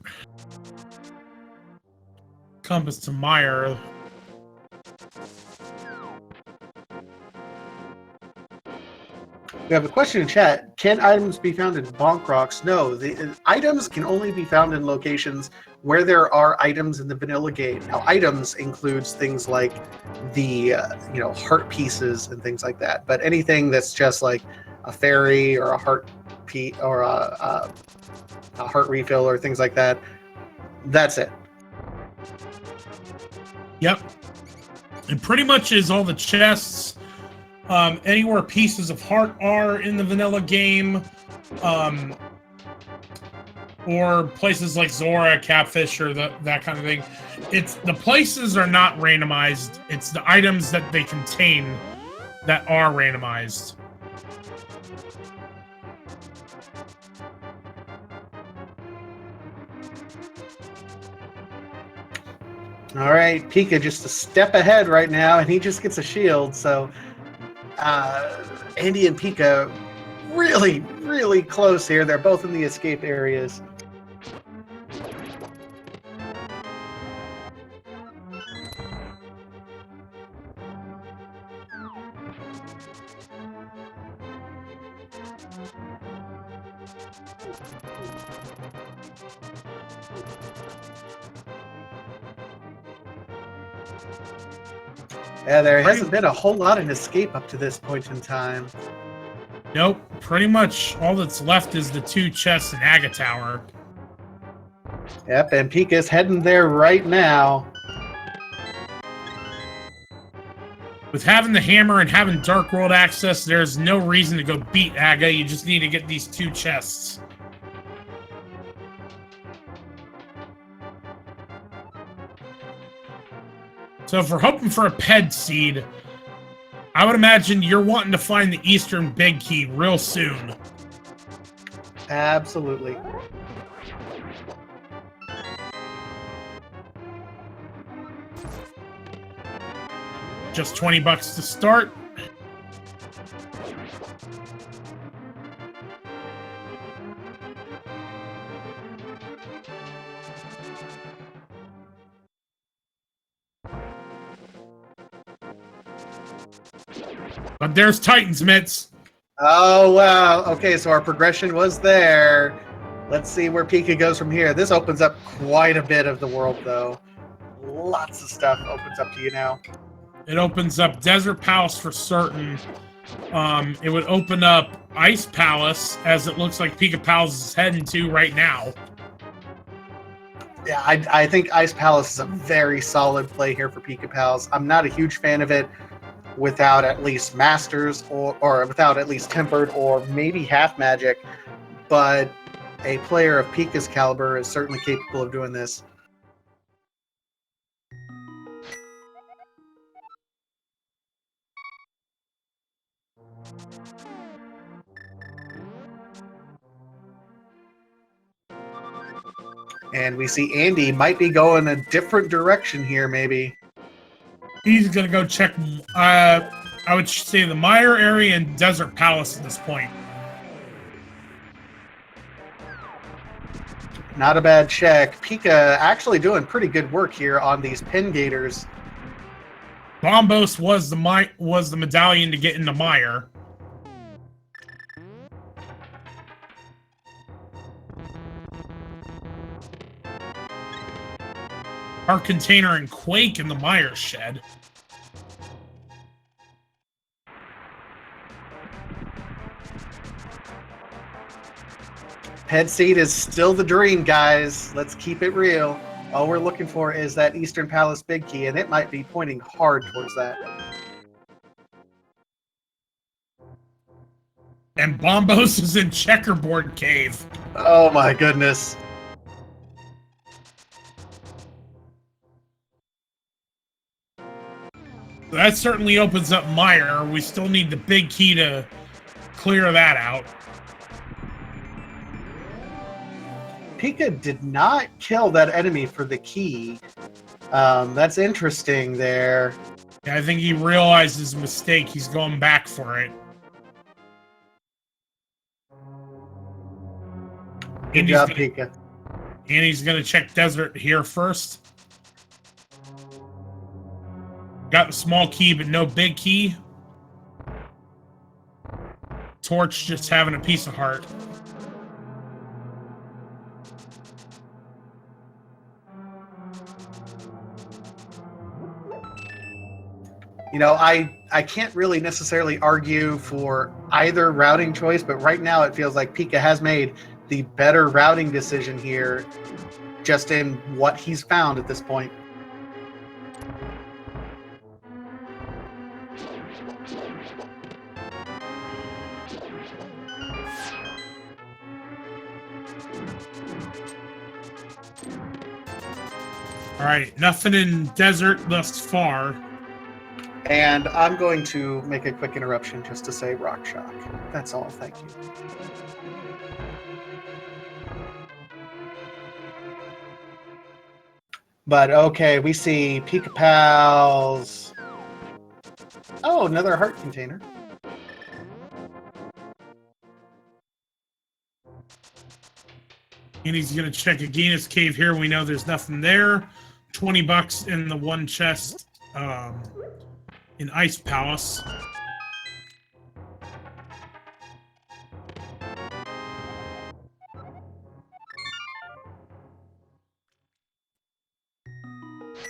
Compass to Meyer. We have a question in chat. Can items be found in Bonk Rocks? No, the items can only be found in locations where there are items in the vanilla game. Now, items includes things like the heart pieces and things like that. But anything that's just like a fairy or a heart piece or a heart refill or things like that, that's it. Yep. It pretty much is all the chests. Anywhere pieces of heart are in the vanilla game, or places like Zora, Catfish, or that kind of thing. It's the places are not randomized. It's the items that they contain that are randomized. All right, Pika just a step ahead right now, and he just gets a shield. So Andy and Pika really, really close here. They're both in the escape areas. Yeah, there hasn't been a whole lot of escape up to this point in time. Nope. Pretty much all that's left is the two chests in Aga Tower. Yep, and Pika's heading there right now. With having the hammer and having Dark World access, there's no reason to go beat Aga. You just need to get these two chests. So if we're hoping for a Ped Seed, I would imagine you're wanting to find the Eastern Big Key real soon. Absolutely. Just 20 bucks to start. But there's Titans mitts. Oh, wow. Okay, so our progression was there. Let's see where Pika goes from here. This opens up quite a bit of the world, though. Lots of stuff opens up to you now. It opens up Desert Palace for certain. It would open up Ice Palace, as it looks like Pikapals is heading to right now. Yeah, I think Ice Palace is a very solid play here for Pikapals. I'm not a huge fan of it without at least Masters or without at least Tempered or maybe Half Magic, but a player of Pika's caliber is certainly capable of doing this. And we see Andy might be going a different direction here, maybe. He's going to go check, I would say, the Mire area and Desert Palace at this point. Not a bad check. Pika actually doing pretty good work here on these pin gators. Bombos was the medallion to get into Mire. Our container and Quake in the Mire shed. Head seat is still the dream, guys. Let's keep it real. All we're looking for is that Eastern Palace big key, and it might be pointing hard towards that. And Bombos is in Checkerboard Cave. Oh my goodness. That certainly opens up Mire. We still need the big key to clear that out. Pika did not kill that enemy for the key. That's interesting there. Yeah, I think he realized his mistake. He's going back for it. Good job, Pika. And he's going to check Desert here first. Got the small key, but no big key. Torch just having a piece of heart. You know, I can't really necessarily argue for either routing choice, but right now it feels like Pika has made the better routing decision here, just in what he's found at this point. All right, nothing in Desert thus far. And I'm going to make a quick interruption just to say Rock Shock. That's all, thank you. But okay, we see Pikapals. Oh, another heart container. And he's going to check Agina's cave here. We know there's nothing there. 20 bucks in the one chest in Ice Palace.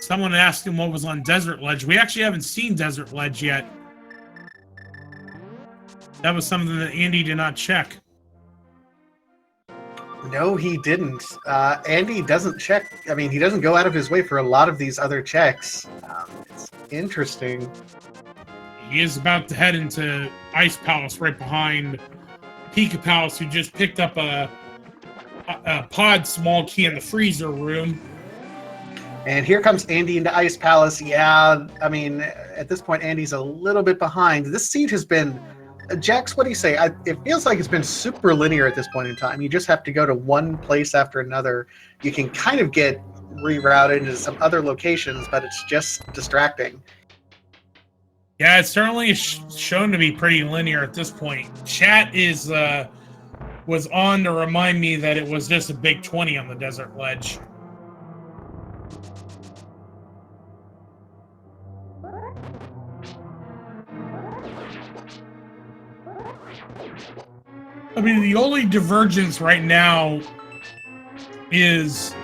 Someone asked him what was on Desert Ledge. We actually haven't seen Desert Ledge yet. That was something that Andy did not check. No, he didn't. Andy doesn't check. I mean, he doesn't go out of his way for a lot of these other checks. It's interesting. He is about to head into Ice Palace right behind Pikapals, who just picked up a pod small key in the freezer room. And here comes Andy into Ice Palace. Yeah, I mean, at this point, Andy's a little bit behind. This siege has been Jax, what do you say? It feels like it's been super linear at this point in time. You just have to go to one place after another. You can kind of get rerouted into some other locations, but it's just distracting. Yeah, it's certainly shown to be pretty linear at this point. Chat was on to remind me that it was just a big 20 on the desert ledge. I mean, the only divergence right now is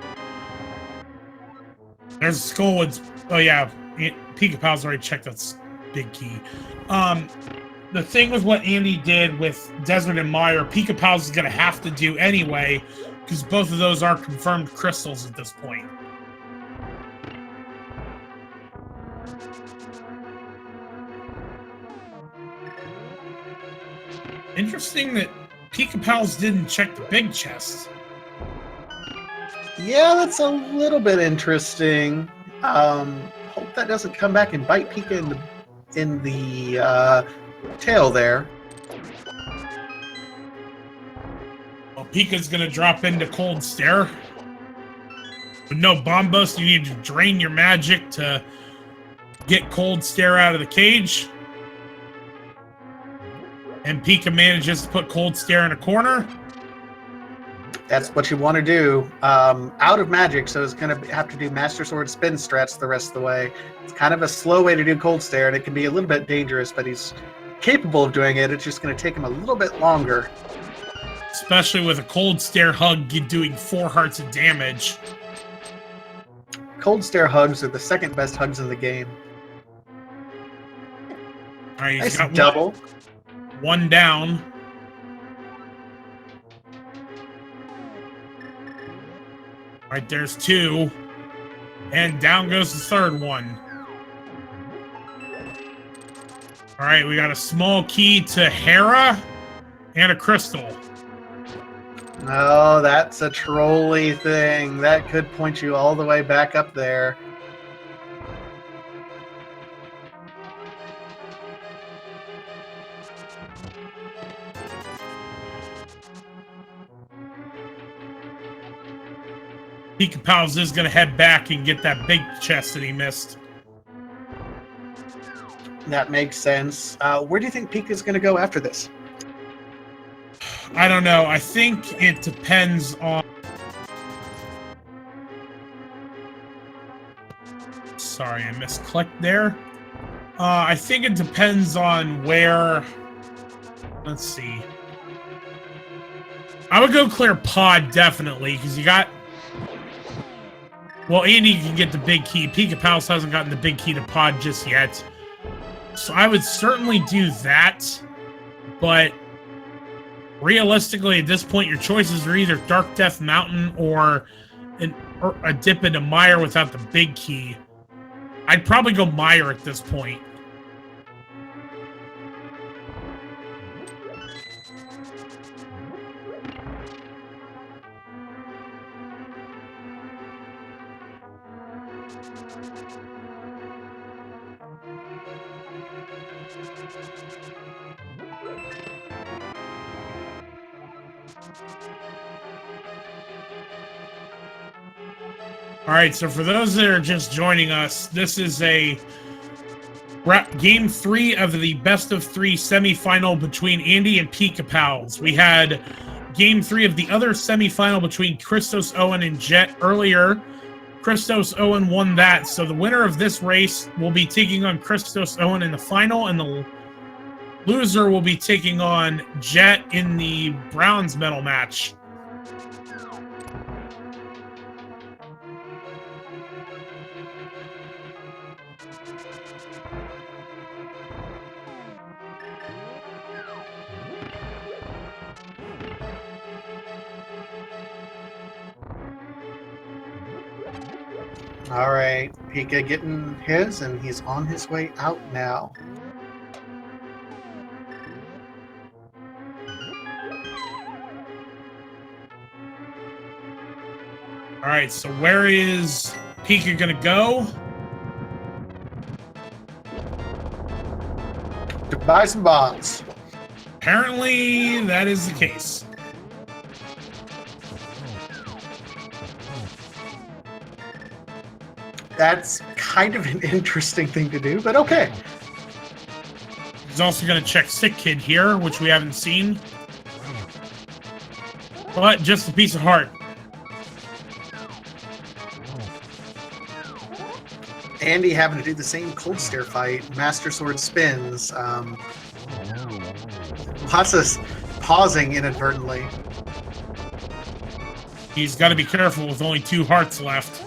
there's Skullwood's. Oh yeah, Pikapals already checked that's big key. The thing with what Andy did with Desert and Mire, Pikapals is going to have to do anyway, because both of those are confirmed crystals at this point. Interesting that Pikapals didn't check the big chest. Yeah, that's a little bit interesting. Hope that doesn't come back and bite Pika in the tail there. Well, Pika's gonna drop into Cold Stare. With no bomb bust, you need to drain your magic to get Cold Stare out of the cage. And Pika manages to put Cold Stare in a corner. That's what you want to do. Out of magic, so it's going to have to do Master Sword spin strats the rest of the way. It's kind of a slow way to do Cold Stare, and it can be a little bit dangerous, but he's capable of doing it. It's just going to take him a little bit longer. Especially with a Cold Stare hug doing 4 hearts of damage. Cold Stare hugs are the second best hugs in the game. All right, nice he's got double. One down. All right, there's 2. And down goes the third one. All right, we got a small key to Hera and a crystal. Oh, that's a trolley thing. That could point you all the way back up there. Pikapals is going to head back and get that big chest that he missed. That makes sense. Where do you think Pika's going to go after this? I don't know. I think it depends on... Sorry, I misclicked there. I think it depends on where... Let's see. I would go clear Pod, definitely, because you got... Well, Andy can get the big key. Pikapals hasn't gotten the big key to Pod just yet. So I would certainly do that. But realistically, at this point, your choices are either Dark Death Mountain or a dip into Mire without the big key. I'd probably go Mire at this point. All right, so for those that are just joining us, this is a game 3 of the best of 3 semifinal between Andy and Pikapals. We had game 3 of the other semifinal between Christos Owen and Jet earlier. Christos Owen won that, so the winner of this race will be taking on Christos Owen in the final, and the loser will be taking on Jet in the bronze medal match. All right, Pika getting his, and he's on his way out now. All right, so where is Pika gonna go? To buy some bombs. Apparently, that is the case. That's kind of an interesting thing to do, but okay. He's also going to check Sick Kid here, which we haven't seen. But just a piece of heart. Andy having to do the same cold stare fight. Master Sword spins. Lots of pausing inadvertently. He's got to be careful with only 2 hearts left.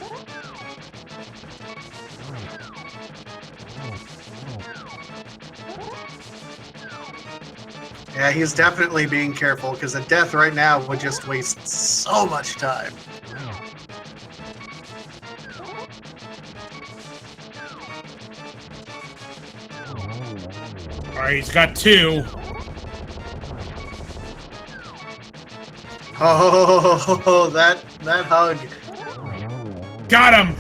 Yeah, he's definitely being careful because a death right now would just waste so much time. Alright, he's got 2. Oh, that hug. Got him!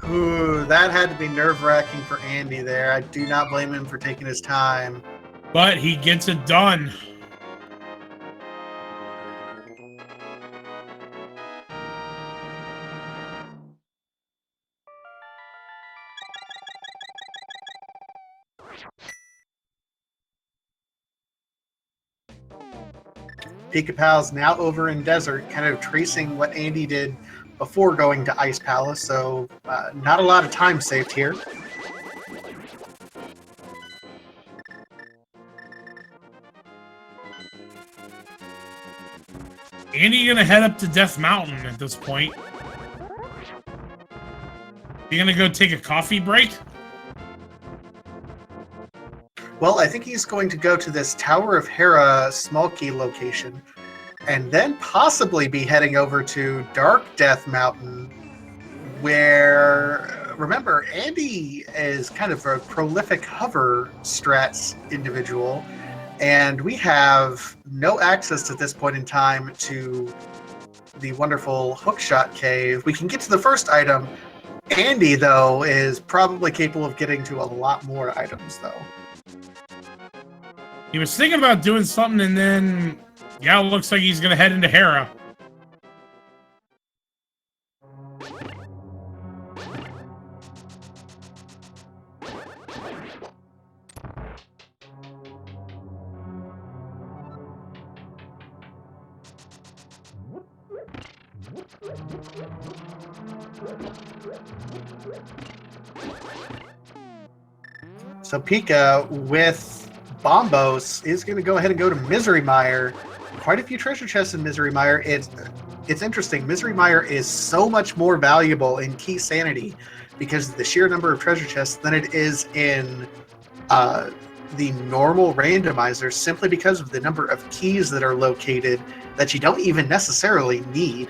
Ooh, that had to be nerve-wracking for Andy there. I do not blame him for taking his time. But he gets it done. Pikapals now over in Desert, kind of tracing what Andy did before going to Ice Palace, so not a lot of time saved here. Andy gonna head up to Death Mountain at this point. You gonna go take a coffee break? Well, I think he's going to go to this Tower of Hera small key location, and then possibly be heading over to Dark Death Mountain, where, remember, Andy is kind of a prolific hover strats individual, and we have no access at this point in time to the wonderful Hookshot Cave. We can get to the first item. Andy, though, is probably capable of getting to a lot more items, though. He was thinking about doing something, and then, yeah, it looks like he's gonna head into Hera. So Pika, with Bombos, is going to go ahead and go to Misery Mire. Quite a few treasure chests in Misery Mire. It's interesting. Misery Mire is so much more valuable in Keysanity because of the sheer number of treasure chests than it is in the normal randomizer, simply because of the number of keys that are located that you don't even necessarily need.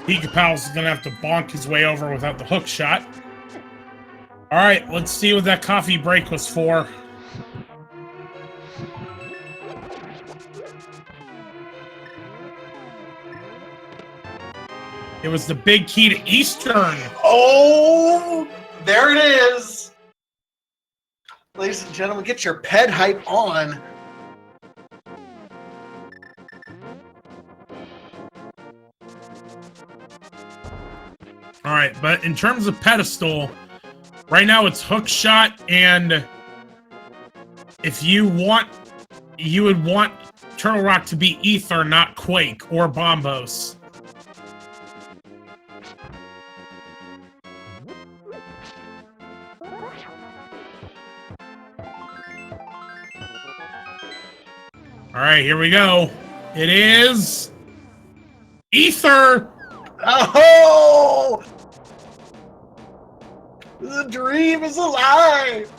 Pikapals is gonna have to bonk his way over without the hook shot. Alright, let's see what that coffee break was for. It was the big key to Eastern. Oh, there it is. Ladies and gentlemen, get your ped hype on. All right, but in terms of pedestal, right now it's hook shot, and if you want, you would want Turtle Rock to be Ether, not Quake or Bombos. All right, here we go. It is Ether. Oh! The dream is alive!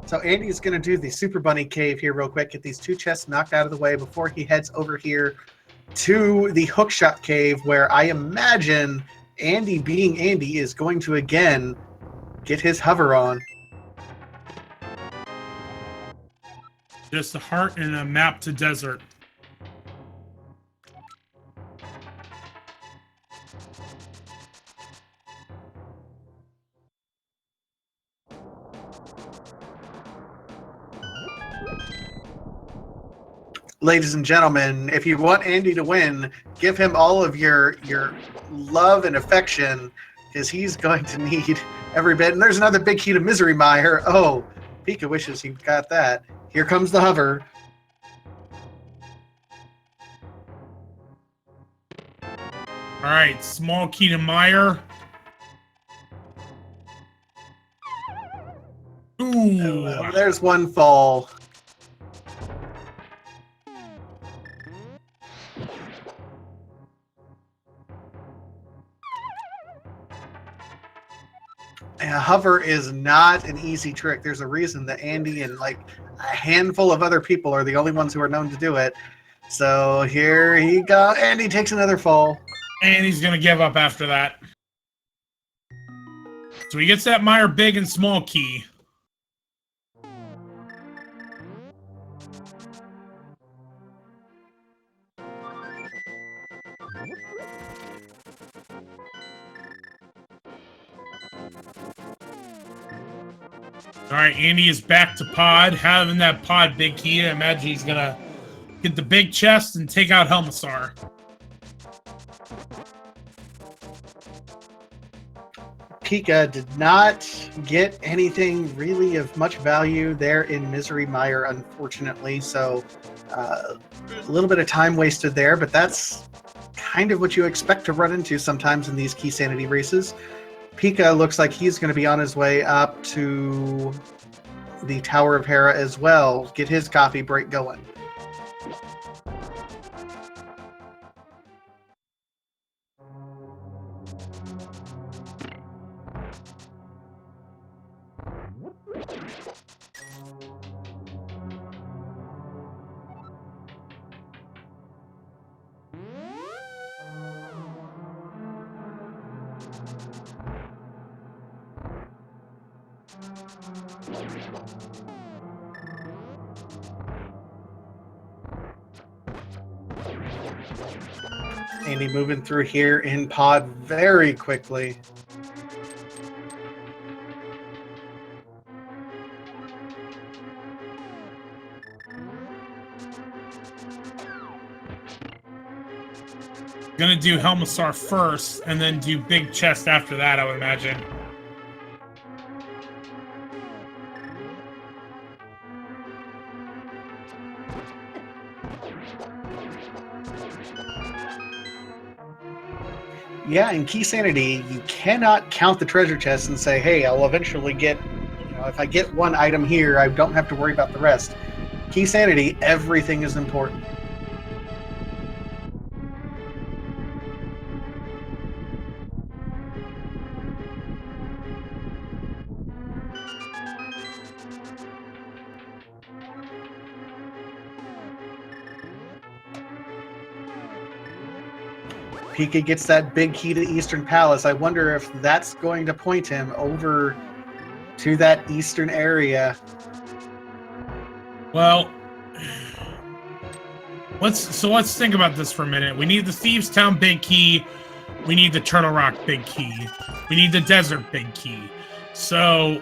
So Andy's going to do the Super Bunny Cave here real quick, get these 2 chests knocked out of the way before he heads over here to the Hookshot Cave, where I imagine Andy, being Andy, is going to again get his hover on. Just a heart and a map to desert. Ladies and gentlemen, if you want Andy to win, give him all of your love and affection, because he's going to need every bit. And there's another big key to Misery Mire. Oh, Pika wishes he got that. Here comes the hover. All right, small key to Mire. Ooh. There's one fall. Hover is not an easy trick. There's a reason that Andy and like a handful of other people are the only ones who are known to do it. So here he goes. Andy takes another fall. And he's going to give up after that. So he gets that Mire big and small key. All right, Andy is back to pod. Having that pod big key, I imagine he's going to get the big chest and take out Helmasaur. Pika did not get anything really of much value there in Misery Mire, unfortunately. So a little bit of time wasted there, but that's kind of what you expect to run into sometimes in these Keysanity races. Pika looks like he's going to be on his way up to the Tower of Hera as well. Get his coffee break going. Andy moving through here in pod very quickly. Gonna do Helmasaur first, and then do big chest after that, I would imagine. Yeah, in Keysanity, you cannot count the treasure chests and say, hey, I'll eventually get, if I get one item here, I don't have to worry about the rest. Keysanity, everything is important. Pika gets that big key to Eastern Palace. I wonder if that's going to point him over to that eastern area. Well, let's think about this for a minute. We need the Thieves Town big key. We need the Turtle Rock big key. We need the Desert big key. So,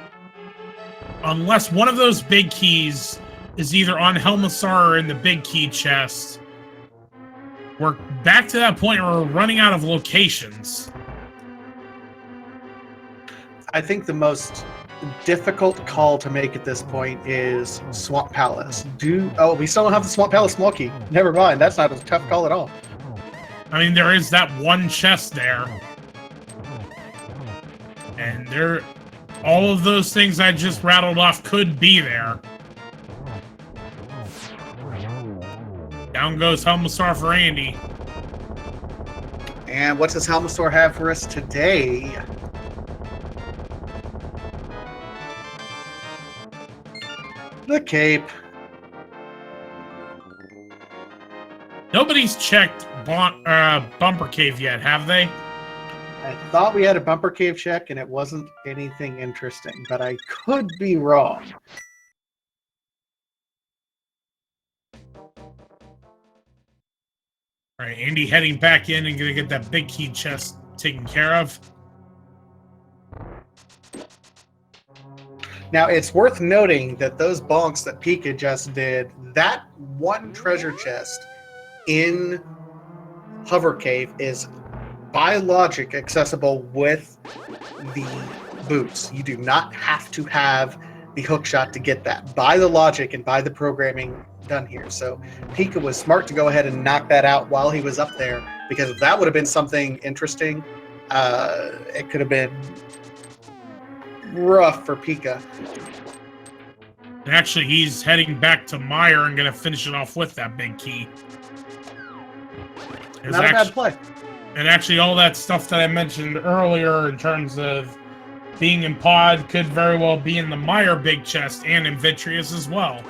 unless one of those big keys is either on Helmasaur or in the big key chest, we're back to that point where we're running out of locations. I think the most difficult call to make at this point is Swamp Palace. We still don't have the Swamp Palace small key. Never mind, that's not a tough call at all. I mean, there is that one chest there. And all of those things I just rattled off could be there. Down goes Helmasaur for Andy. And what does Helmasaur have for us today? The cape. Nobody's checked Bumper Cave yet, have they? I thought we had a Bumper Cave check and it wasn't anything interesting, but I could be wrong. All right, Andy heading back in and gonna get that big key chest taken care of. Now, it's worth noting that those bonks that Pika just did, that one treasure chest in Hover Cave is by logic accessible with the boots. You do not have to have the hook shot to get that by the logic and by the programming done here. So Pika was smart to go ahead and knock that out while he was up there, because if that would have been something interesting, it could have been rough for Pika. Actually, he's heading back to Meyer and going to finish it off with that big key. Not a bad play. And actually, all that stuff that I mentioned earlier in terms of being in pod could very well be in the Meyer big chest and in Vitreous as well.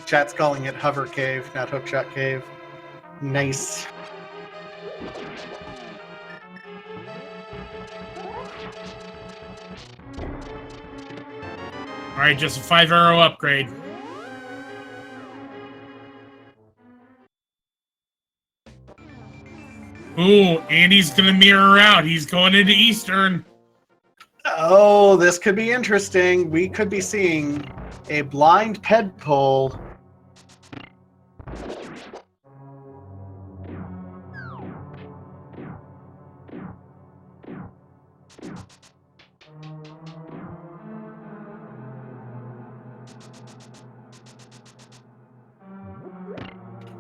Chat's calling it Hover Cave, not Hookshot Cave. Nice. All right, just a 5-arrow upgrade. Ooh, Andy's gonna mirror out. He's going into Eastern. Oh, this could be interesting. We could be seeing a blind ped pull.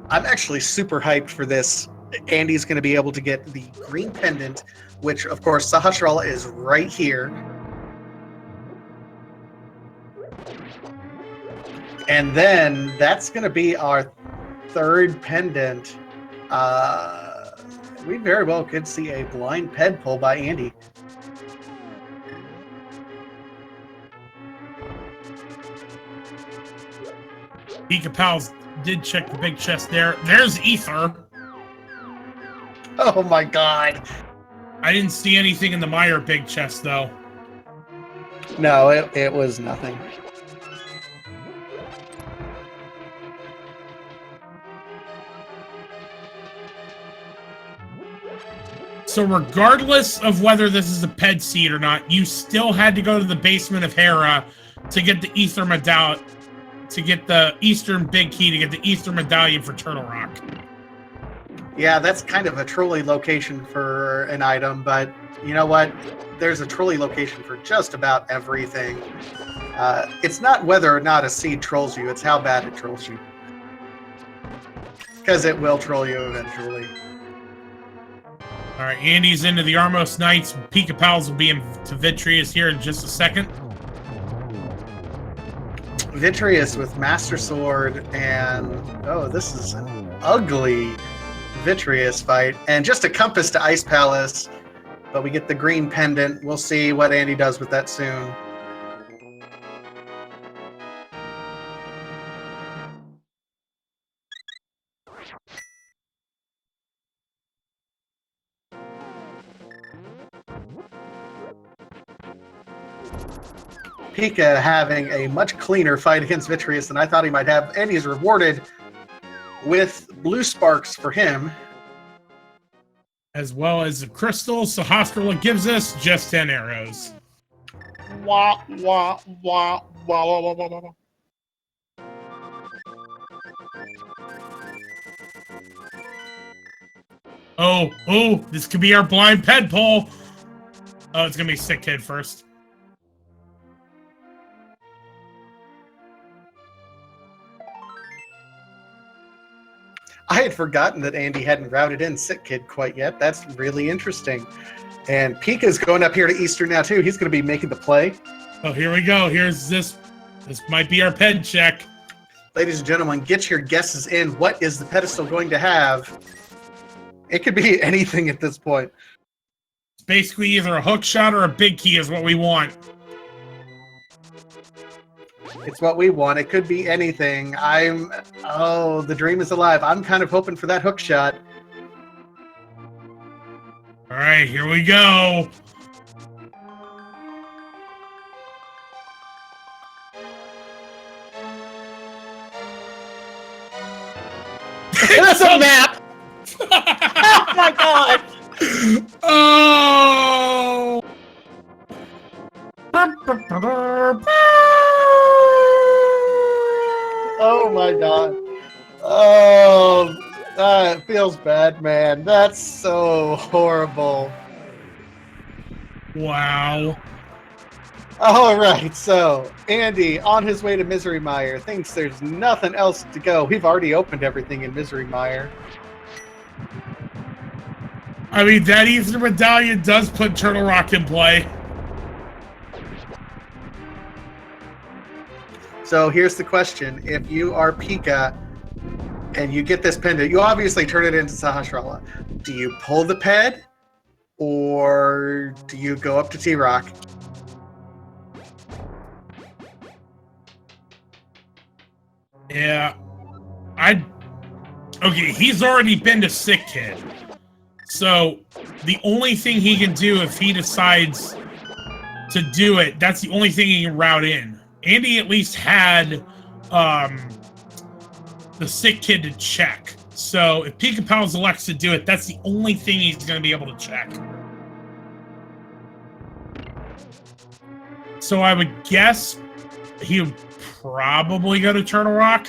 I'm actually super hyped for this. Andy's going to be able to get the green pendant, which, of course, Sahasrara is right here. And then that's going to be our third pendant. We very well could see a blind ped pull by Andy. Pikapals did check the big chest there. There's Ether. Oh my god. I didn't see anything in the Meyer big chest, though. No, it was nothing. So regardless of whether this is a ped seed or not, you still had to go to the basement of Hera to get the Ether medallion, to get the Eastern big key, to get the Eastern medallion for Turtle Rock. Yeah, that's kind of a trolley location for an item, but you know what? There's a trolley location for just about everything. It's not whether or not a seed trolls you, it's how bad it trolls you. Because it will troll you eventually. All right, Andy's into the Armos Knights. Pikapals will be into Vitreous here in just a second. Vitreous with Master Sword, and oh, this is an ugly Vitreous fight. And just a compass to Ice Palace, but we get the green pendant. We'll see what Andy does with that soon. Pika having a much cleaner fight against Vitreous than I thought he might have, and he's rewarded with blue sparks for him. As well as the crystals, so Hostel gives us just 10 arrows. Wah, wah, wah, wah, wah, wah, wah, wah. Oh, this could be our blind ped pull. Oh, it's gonna be Sick Kid first. I had forgotten that Andy hadn't routed in Sick Kid quite yet. That's really interesting. And Pika's going up here to Eastern now, too. He's going to be making the play. Oh, here we go. Here's this. This might be our ped check. Ladies and gentlemen, get your guesses in. What is the pedestal going to have? It could be anything at this point. It's basically either a hook shot or a big key is what we want. It's what we want. It could be anything. Oh, the dream is alive. I'm kind of hoping for that hook shot. All right, here we go. It's a map! Oh my god! Oh! Oh my god. Oh, that feels bad, man. That's so horrible. Wow. All right, so Andy, on his way to Misery Mire, thinks there's nothing else to go. We've already opened everything in Misery Mire. I mean, that Ether Medallion does put Turtle Rock in play. So here's the question. If you are Pika and you get this pendant, you obviously turn it into Sahasrara. Do you pull the ped or do you go up to T-Rock? Yeah. Okay, he's already been to Sick Kid. So the only thing he can do if he decides to do it, that's the only thing he can route in. Andy at least had the Sick Kid to check. So if Pikapals elects to do it, that's the only thing he's going to be able to check. So I would guess he would probably go to Turtle Rock.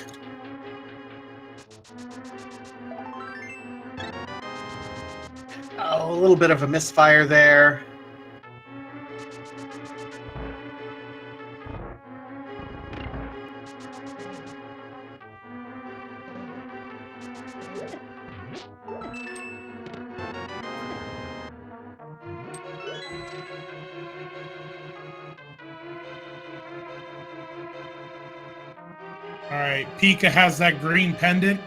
Oh, a little bit of a misfire there. All right, Pika has that green pendant.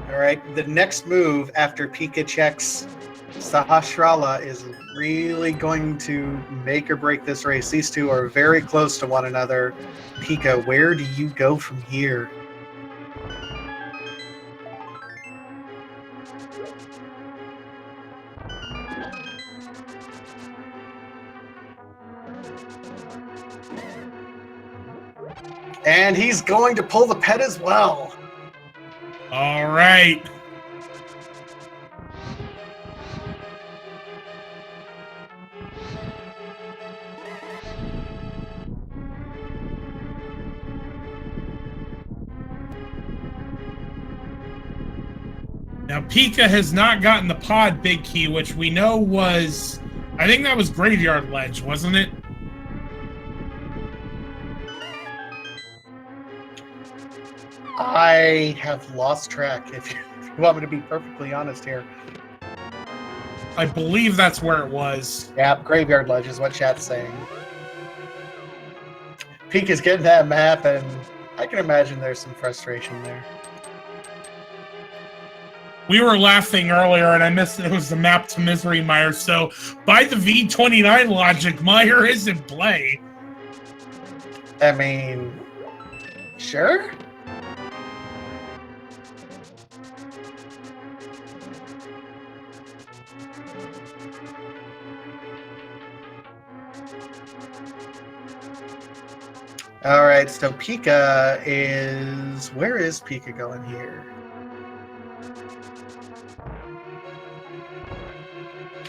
All right, the next move after Pika checks Sahasrara is really going to make or break this race. These two are very close to one another. Pika, where do you go from here? And he's going to pull the pet as well. All right. Now, Pika has not gotten the pod big key, which we know was, I think that was Graveyard Ledge, wasn't it? I have lost track, if you want me to be perfectly honest here. I believe that's where it was. Yeah, Graveyard Ledge is what chat's saying. Pika's getting that map, and I can imagine there's some frustration there. We were laughing earlier, and I missed it was the map to Misery Mire, so by the V29 logic, Mire is in play. I mean, sure? All right, so Pika is... Where is Pika going here?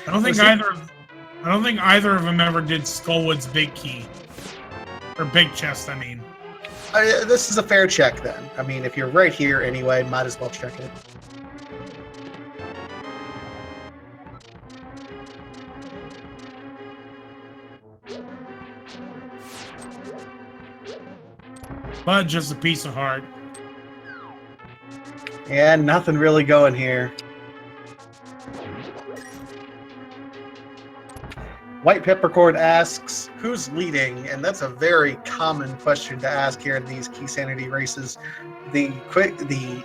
I don't think either of them ever did Skullwood's big key. Or big chest, I mean. This is a fair check, then. I mean, if you're right here anyway, might as well check it. But just a piece of heart. Yeah, nothing really going here. White Peppercorn asks, who's leading? And that's a very common question to ask here in these Keysanity races. The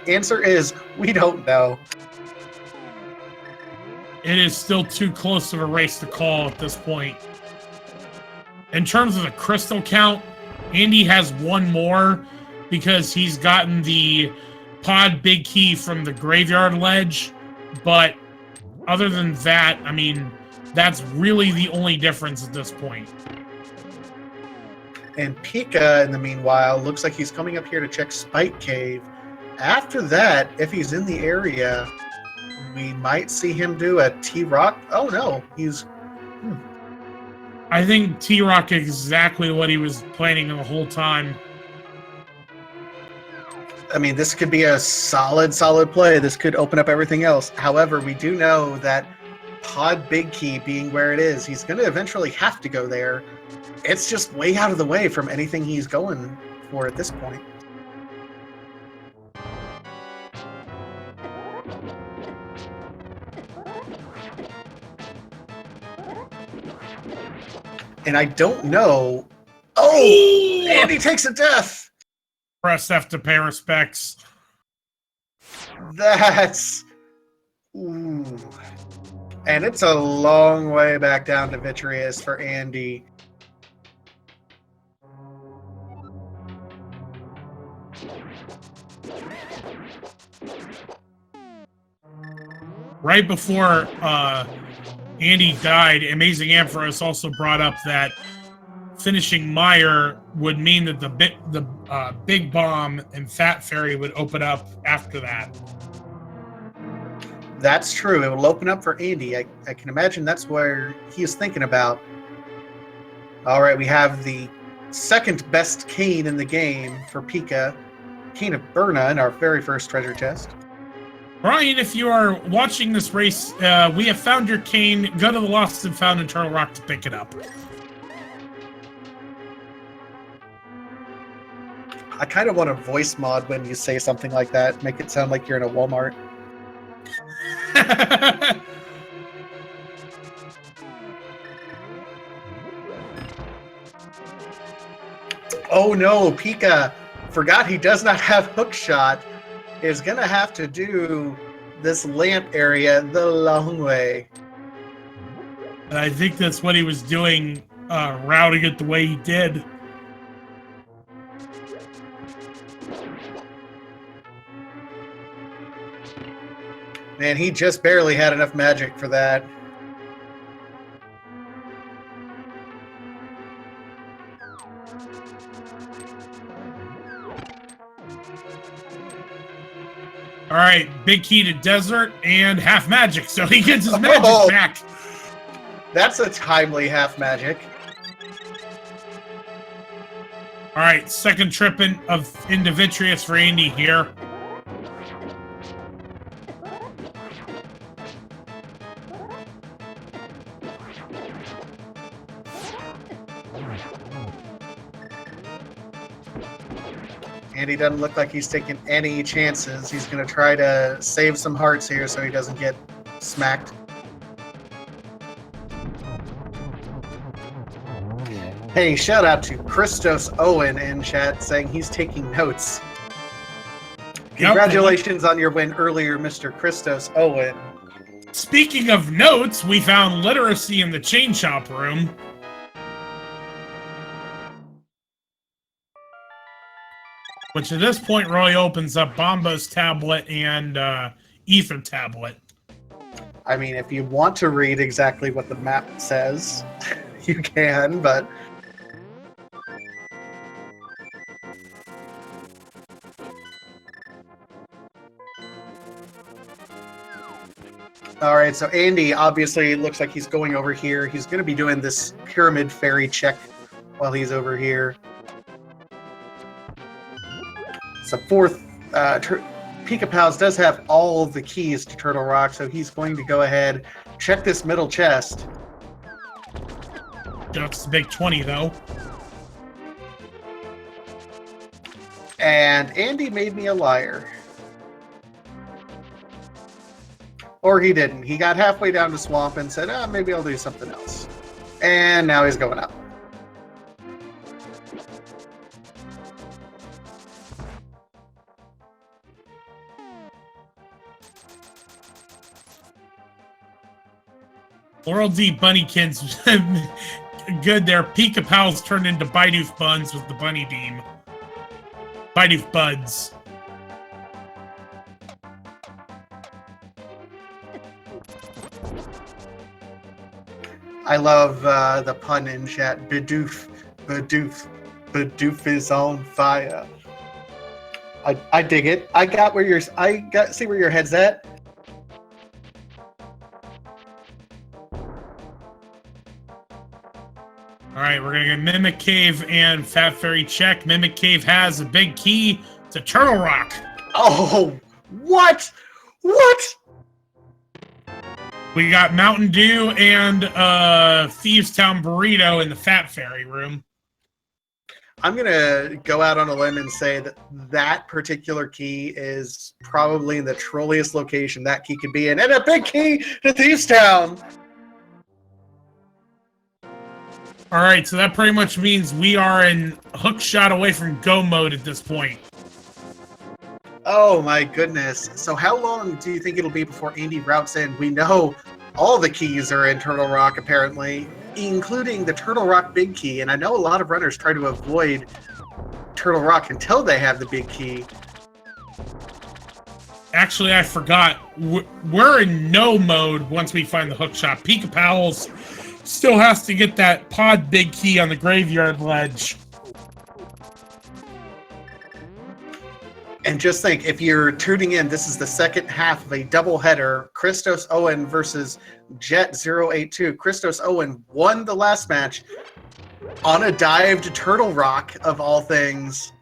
answer is, we don't know. It is still too close of a race to call at this point. In terms of the crystal count, Andy has one more because he's gotten the pod big key from the Graveyard Ledge. But other than that, I mean, that's really the only difference at this point. And Pika, in the meanwhile, looks like he's coming up here to check Spike Cave. After that, if he's in the area, we might see him do a T-Rock. Oh no, he's... I think T-Rock exactly what he was planning the whole time. I mean, this could be a solid play. This could open up everything else. However, we do know that Pod Big Key being where it is, he's going to eventually have to go there. It's just way out of the way from anything he's going for at this point. And I don't know. Oh! Andy takes a death! Press F to pay respects. That's... Ooh. And it's a long way back down to Vitreous for Andy. Right before Andy died, Amazing Ampharos also brought up that finishing Meyer would mean that the Big Bomb and Fat Fairy would open up after that. That's true. It will open up for Andy. I can imagine that's where he is thinking about. All right, we have the second best cane in the game for Pika. Cane of Burna in our very first treasure chest. Brian, if you are watching this race, we have found your cane. Go to the Lost and Found in Turtle Rock to pick it up. I kind of want a voice mod when you say something like that. Make it sound like you're in a Walmart. Oh no, Pika forgot he does not have hook shot. Is going to have to do this lamp area the long way. And I think that's what he was doing, routing it the way he did. Man, he just barely had enough magic for that. All right, big key to desert and half magic, so he gets his magic back. That's a timely half magic. All right, second trip into Vitreous for Andy here. Andy doesn't look like he's taking any chances. He's going to try to save some hearts here so he doesn't get smacked. Hey, shout out to Christos Owen in chat saying he's taking notes. Congratulations on your win earlier, Mr. Christos Owen. Speaking of notes, we found literacy in the chain shop room. Which at this point really opens up Bomba's tablet and Ether tablet. I mean, if you want to read exactly what the map says, you can, but... All right, so Andy obviously looks like he's going over here. He's going to be doing this Pyramid Fairy check while he's over here. So fourth, Pikapals does have all the keys to Turtle Rock, so he's going to go ahead, check this middle chest. That's the big 20, though. And Andy made me a liar. Or he didn't. He got halfway down to Swamp and said, maybe I'll do something else. And now he's going up. Laurel D. Bunnykins, good there. Pikapals turned into Bidoof Buns with the Bunny Beam. Bidoof Buds. I love the pun in chat. Bidoof, Bidoof, Bidoof is on fire. I dig it. I see where your head's at. All right, we're gonna get Mimic Cave and Fat Fairy check. Mimic Cave has a big key to Turtle Rock. Oh, what? What? We got Mountain Dew and Thieves Town Burrito in the Fat Fairy room. I'm gonna go out on a limb and say that that particular key is probably in the trolliest location that key could be in, and a big key to Thieves Town. All right, so that pretty much means we are in hook shot away from go mode at this point. Oh my goodness. So how long do you think it'll be before Andy routes in? We know all the keys are in Turtle Rock, apparently, including the Turtle Rock big key. And I know a lot of runners try to avoid Turtle Rock until they have the big key. Actually, I forgot. We're in no mode once we find the hook shot. Pikapals still has to get that pod big key on the graveyard ledge. And just think, if you're tuning in, this is the second half of a doubleheader. Christos Owen versus Jet082. Christos Owen won the last match on a dive to Turtle Rock, of all things.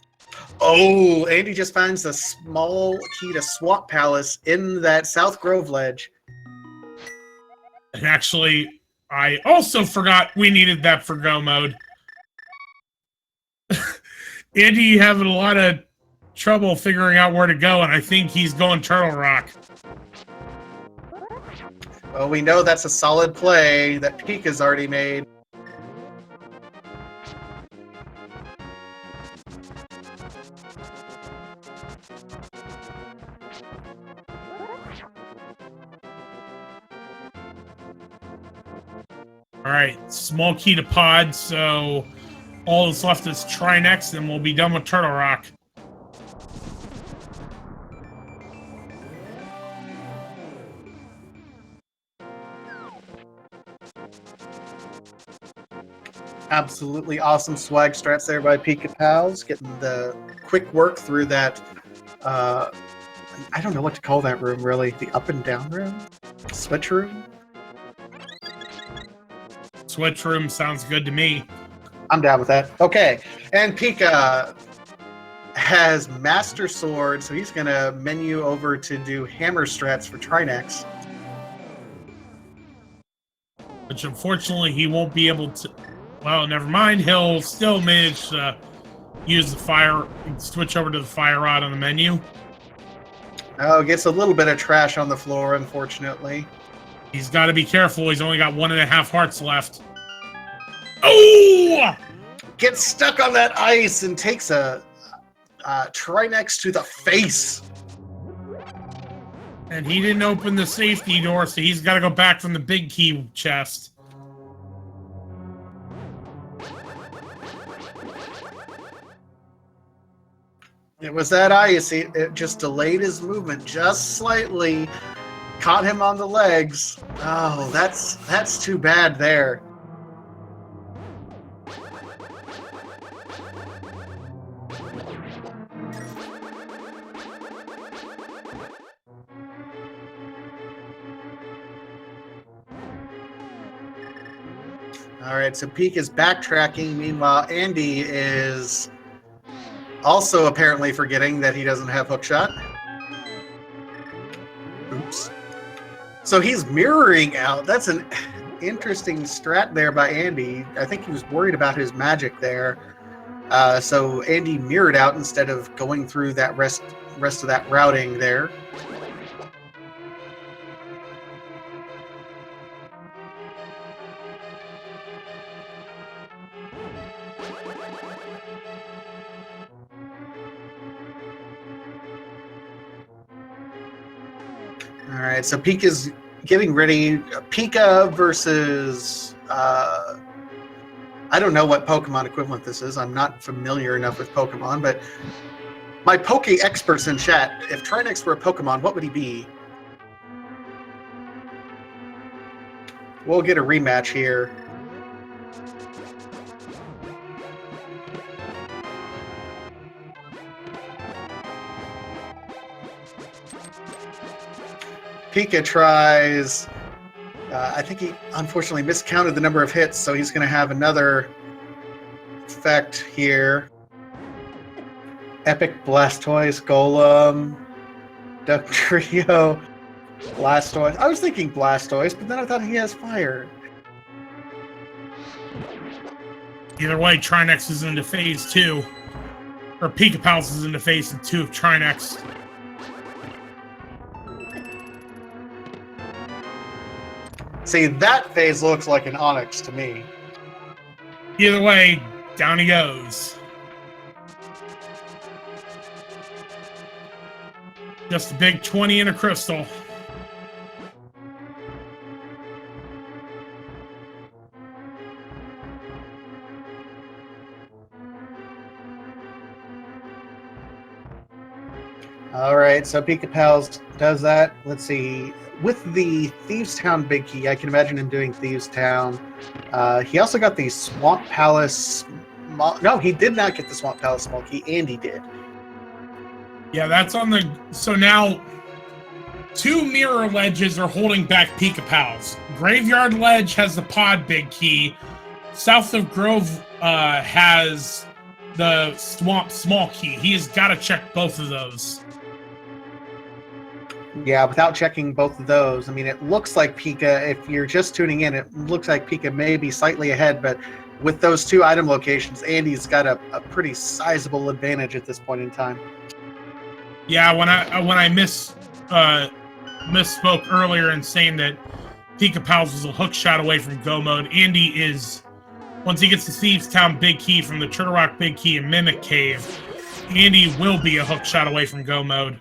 Oh, Andy just finds the small key to Swamp Palace in that South Grove ledge. And actually, I also forgot we needed that for go mode. Andy having a lot of trouble figuring out where to go, and I think he's going Turtle Rock. Well, we know that's a solid play that Pika's already made. All right, small key to pod, so all that's left is try next, and we'll be done with Turtle Rock. Absolutely awesome swag strats there by Pikapals, getting the quick work through that. I don't know what to call that room, really. The up and down room? Switch room? Switch room sounds good to me. I'm down with that. Okay, and Pika has Master Sword, so he's going to menu over to do Hammer strats for Trinex. Which unfortunately he won't be able to. Well, never mind. He'll still manage to use the fire, switch over to the fire rod on the menu. Oh, gets a little bit of trash on the floor, unfortunately. He's got to be careful. He's only got 1.5 hearts left. Oh! Gets stuck on that ice and takes a Trinex to the face. And he didn't open the safety door, so he's got to go back from the big key chest. It was that ice. It just delayed his movement just slightly. Caught him on the legs. Oh, that's too bad there. All right, so Peak is backtracking. Meanwhile, Andy is also apparently forgetting that he doesn't have hookshot. Oops. So he's mirroring out. That's an interesting strat there by Andy. I think he was worried about his magic there. So Andy mirrored out instead of going through that rest of that routing there. All right, so Pika's getting ready. Pika versus I don't know what Pokemon equivalent this is. I'm not familiar enough with Pokemon, but my Poke experts in chat, if Trinex were a Pokemon, what would he be? We'll get a rematch here. Pika tries. I think he unfortunately miscounted the number of hits, so he's going to have another effect here. Epic Blastoise, Golem, Duck Trio, Blastoise. I was thinking Blastoise, but then I thought he has fire. Either way, Trinex is into phase 2. Or Pikapals is into phase 2 of Trinex. See, that phase looks like an Onyx to me. Either way, down he goes. Just a big 20 and a crystal. All right, so Pikapals does that. Let's see. With the Thieves Town Big Key, I can imagine him doing Thieves Town. He also got the Swamp Palace. No, he did not get the Swamp Palace Small Key. Andy did. Yeah, that's on the... So now, 2 mirror ledges are holding back Pikapals. Graveyard Ledge has the Pod Big Key. South of Grove has the Swamp Small Key. He's got to check both of those. Yeah, without checking both of those, I mean, it looks like Pika, if you're just tuning in, it looks like Pika may be slightly ahead, but with those 2 item locations, Andy's got a pretty sizable advantage at this point in time. Yeah, when I misspoke earlier in saying that Pikapals was a hook shot away from go mode, Andy is, once he gets the Thieves Town Big Key from the Turtle Rock Big Key and Mimic Cave, Andy will be a hook shot away from go mode.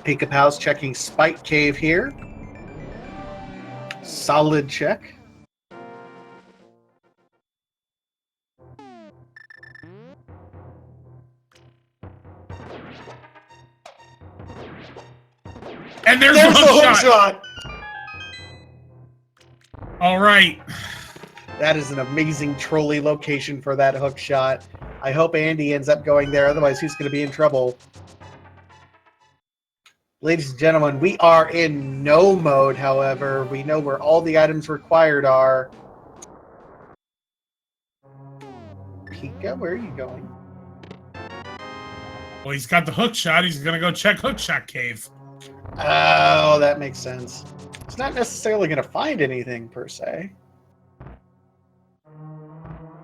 Pikapals checking Spike Cave here. Solid check. And there's the a hook shot. shot! All right. That is an amazing trolley location for that hook shot. I hope Andy ends up going there, otherwise he's going to be in trouble. Ladies and gentlemen, we are in no mode, however. We know where all the items required are. Pika, where are you going? Well, he's got the hook shot. He's going to go check Hook Shot Cave. Oh, that makes sense. He's not necessarily going to find anything, per se.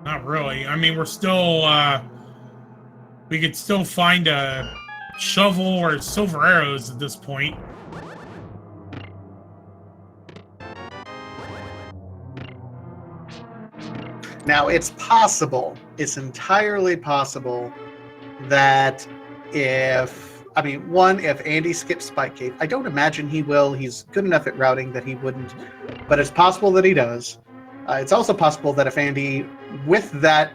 Not really. I mean, we're still... we could still find a shovel or silver arrows at this point. Now, it's possible, it's entirely possible that if Andy skips Spike Cave, I don't imagine he will. He's good enough at routing that he wouldn't, but it's possible that he does. It's also possible that if Andy, with that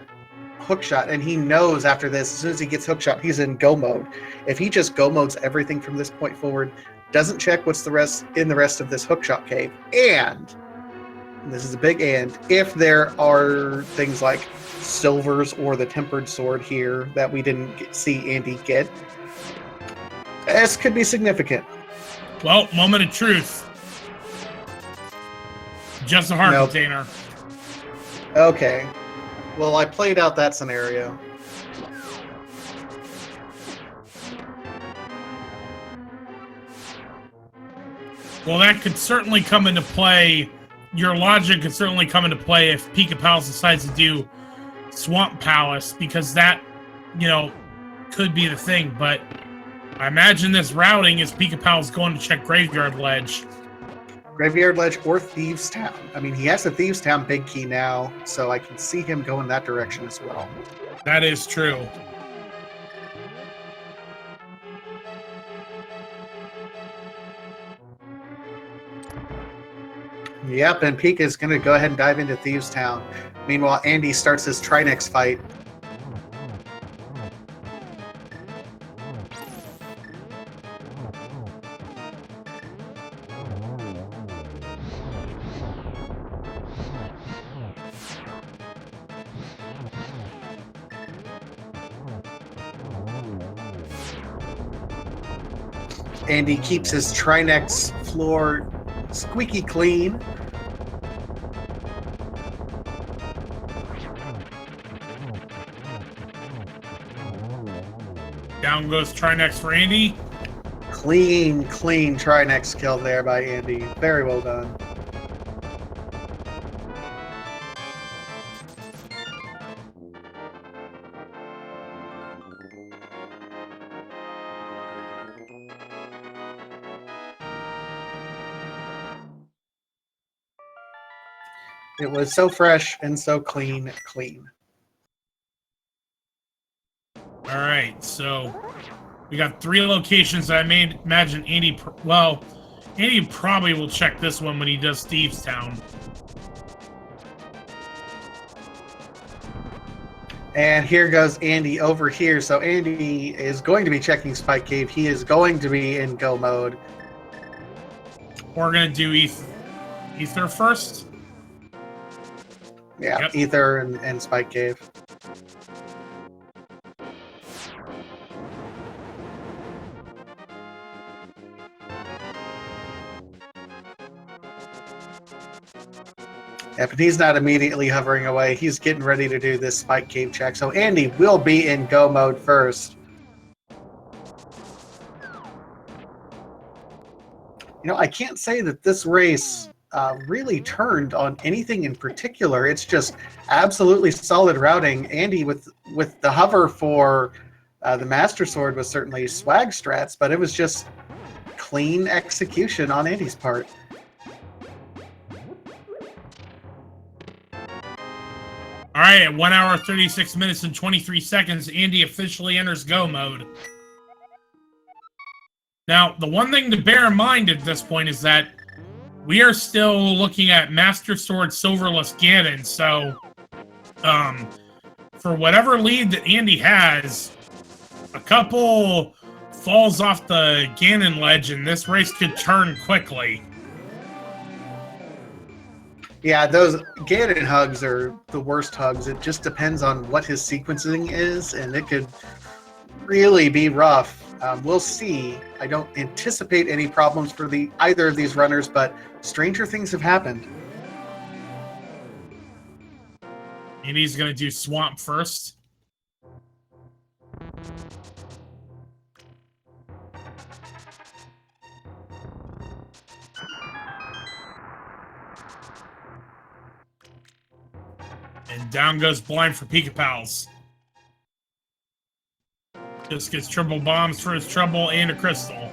hookshot, and he knows after this, as soon as he gets hookshot, he's in go mode. If he just go modes everything from this point forward, doesn't check what's the rest of this hookshot cave, and this is a big and, if there are things like silvers or the tempered sword here that we didn't see Andy get, this could be significant. Well, moment of truth. Just a heart Nope. container. Okay. Well, I played out that scenario. Well, that could certainly come into play. Your logic could certainly come into play if Pikapals decides to do Swamp Palace, because that, could be the thing. But I imagine this routing is Pikapals going to check Graveyard Ledge. Graveyard Ledge or Thieves Town. I mean, he has the Thieves Town Big Key now, so I can see him go in that direction as well. That is true. Yep, and Pika is going to go ahead and dive into Thieves Town. Meanwhile, Andy starts his Trinex fight. Andy keeps his Trinex floor squeaky clean. Down goes Trinex for Andy. Clean Trinex kill there by Andy. Very well done. It was so fresh and so clean. All right, so we got 3 locations that I may imagine Andy. Well, Andy probably will check this one when he does Thieves Town. And here goes Andy over here. So Andy is going to be checking Spike Cave. He is going to be in go mode. We're gonna do Ether first. Yeah, yep. Ether and Spike Cave. Yeah, but he's not immediately hovering away. He's getting ready to do this Spike Cave check. So Andy will be in go mode first. You know, I can't say that this race really turned on anything in particular. It's just absolutely solid routing. Andy with the hover for the Master Sword was certainly swag strats, but it was just clean execution on Andy's part. All right, at 1 hour, 36 minutes, and 23 seconds, Andy officially enters go mode. Now, the one thing to bear in mind at this point is that we are still looking at Master Sword Silverless Ganon, so for whatever lead that Andy has, a couple falls off the Ganon ledge, and this race could turn quickly. Yeah, those Ganon hugs are the worst hugs. It just depends on what his sequencing is, and it could really be rough. We'll see. I don't anticipate any problems for either of these runners, but stranger things have happened. And he's going to do Swamp first. And down goes Blind for Pikapals. Just gets triple bombs for his trouble and a crystal.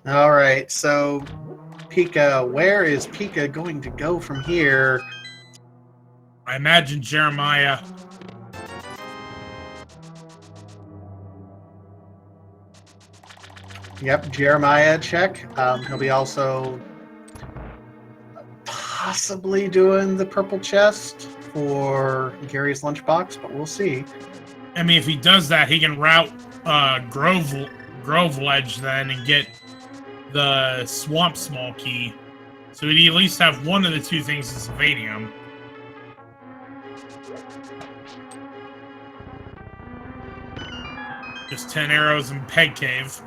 All right, so Pika, where is Pika going to go from here? I imagine Jeremiah. Yep, Jeremiah check. He'll be also possibly doing the purple chest for Gary's lunchbox, but we'll see. I mean, if he does that, he can route Grove Ledge then and get the Swamp Small Key. So he'd at least have one of the two things as Evadium. Just 10 arrows in Peg Cave.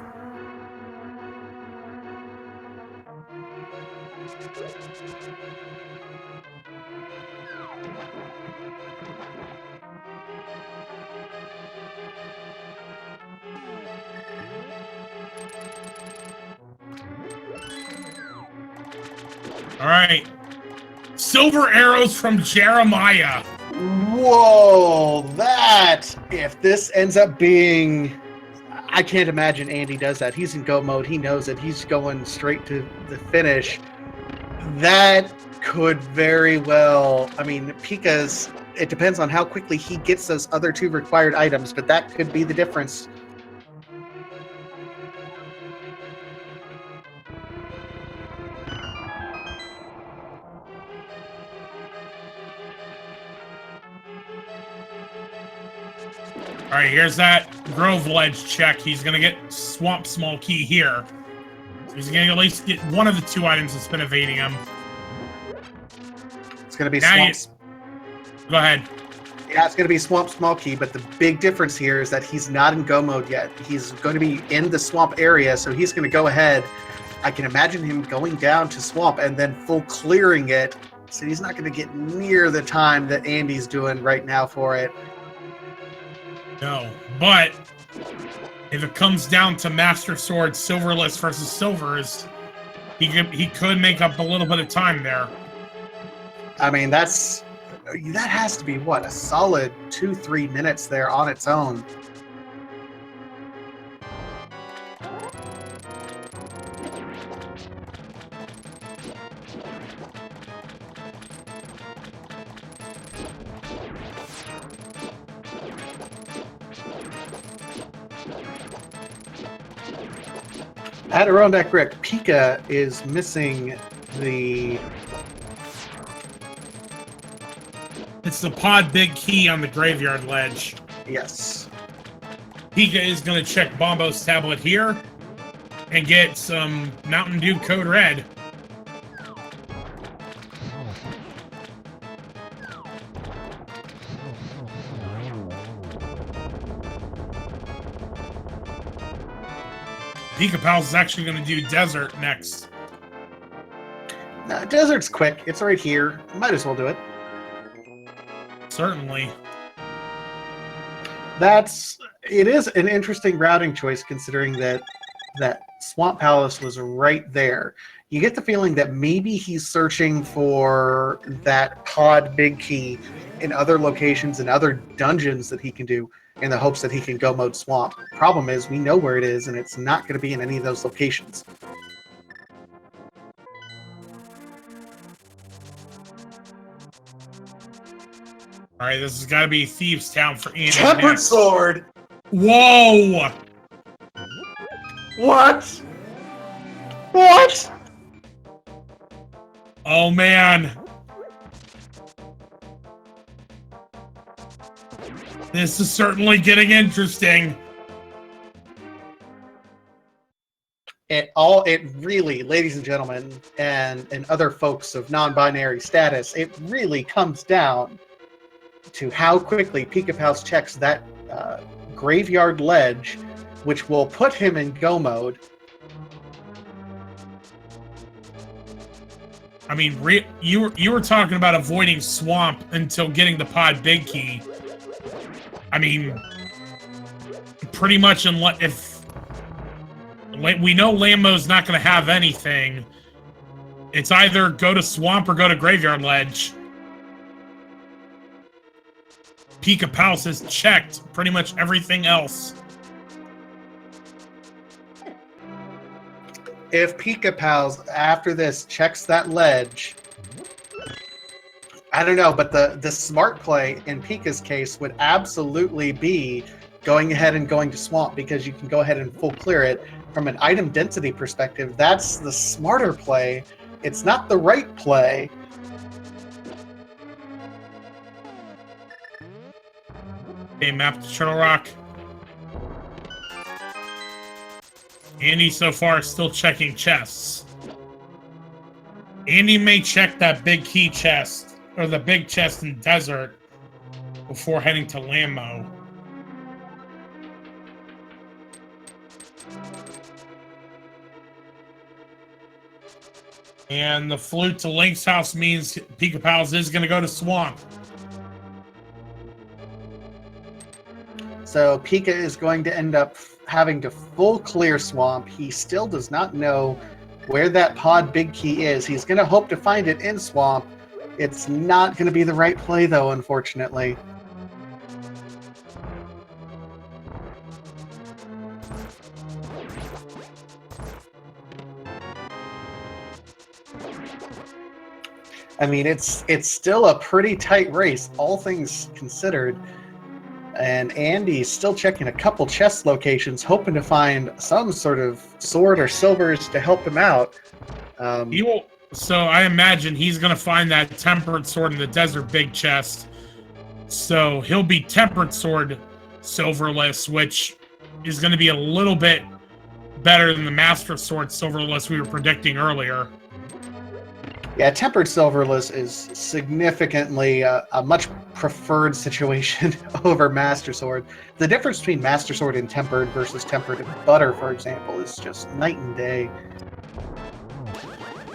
All right. Silver arrows from Jeremiah. Whoa, if this ends up being... I can't imagine Andy does that. He's in go mode. He knows it. He's going straight to the finish. That could very well... I mean, Pika's... It depends on how quickly he gets those other two required items, but that could be the difference. All right, here's that Grove Ledge check. He's going to get Swamp Small Key here. So he's going to at least get one of the 2 items that's been evading him. It's going to be Now Swamp. Go ahead. Yeah, it's going to be Swamp Small Key, but the big difference here is that he's not in go mode yet. He's going to be in the swamp area, so he's going to go ahead. I can imagine him going down to swamp and then full clearing it, so he's not going to get near the time that Andy's doing right now for it. No, but if it comes down to Master Sword Silverless versus Silvers, he could make up a little bit of time there. I mean, that has to be, what, a solid 2-3 minutes there on its own. Adirondack Rick, Pika is missing the... It's the Pod Big Key on the Graveyard Ledge. Yes. Pika is going to check Bombo's tablet here and get some Mountain Dew Code Red. Pikapals is actually going to do Desert next. No, Desert's quick. It's right here. Might as well do it. Certainly. It is an interesting routing choice considering that Swamp Palace was right there. You get the feeling that maybe he's searching for that Pod Big Key in other locations and other dungeons that he can do in the hopes that he can go mode Swamp. Problem is, we know where it is, and it's not going to be in any of those locations. All right, this has got to be Thieves' Town for Andy. Tempered Sword! Whoa! What? What? Oh, man. This is certainly getting interesting. It really, ladies and gentlemen, and other folks of non-binary status, it really comes down to how quickly Pikapals checks that Graveyard Ledge, which will put him in go mode. I mean, you were talking about avoiding Swamp until getting the Pod Big Key. I mean, pretty much if we know Lambo's not going to have anything, it's either go to Swamp or go to Graveyard Ledge. Pikapals has checked pretty much everything else. If Pikapals, after this, checks that ledge, I don't know, but the smart play in Pika's case would absolutely be going ahead and going to Swamp, because you can go ahead and full clear it. From an item density perspective, that's the smarter play. It's not the right play. Okay, map to Turtle Rock. Andy so far is still checking chests. Andy may check that big key chest, or the big chest in Desert, before heading to Lambo. And the flute to Link's house means Pikapals is going to go to Swamp. So Pika is going to end up having to full clear Swamp. He still does not know where that Pod Big Key is. He's going to hope to find it in Swamp. It's not going to be the right play, though, unfortunately. I mean, it's still a pretty tight race, all things considered. And Andy's still checking a couple chest locations, hoping to find some sort of sword or silvers to help him out. So I imagine he's going to find that Tempered Sword in the Desert big chest. So he'll be Tempered Sword Silverless, which is going to be a little bit better than the Master Sword Silverless we were predicting earlier. Yeah, tempered Silverless is significantly a much preferred situation over Master Sword. The difference between Master Sword and tempered versus tempered and butter, for example, is just night and day.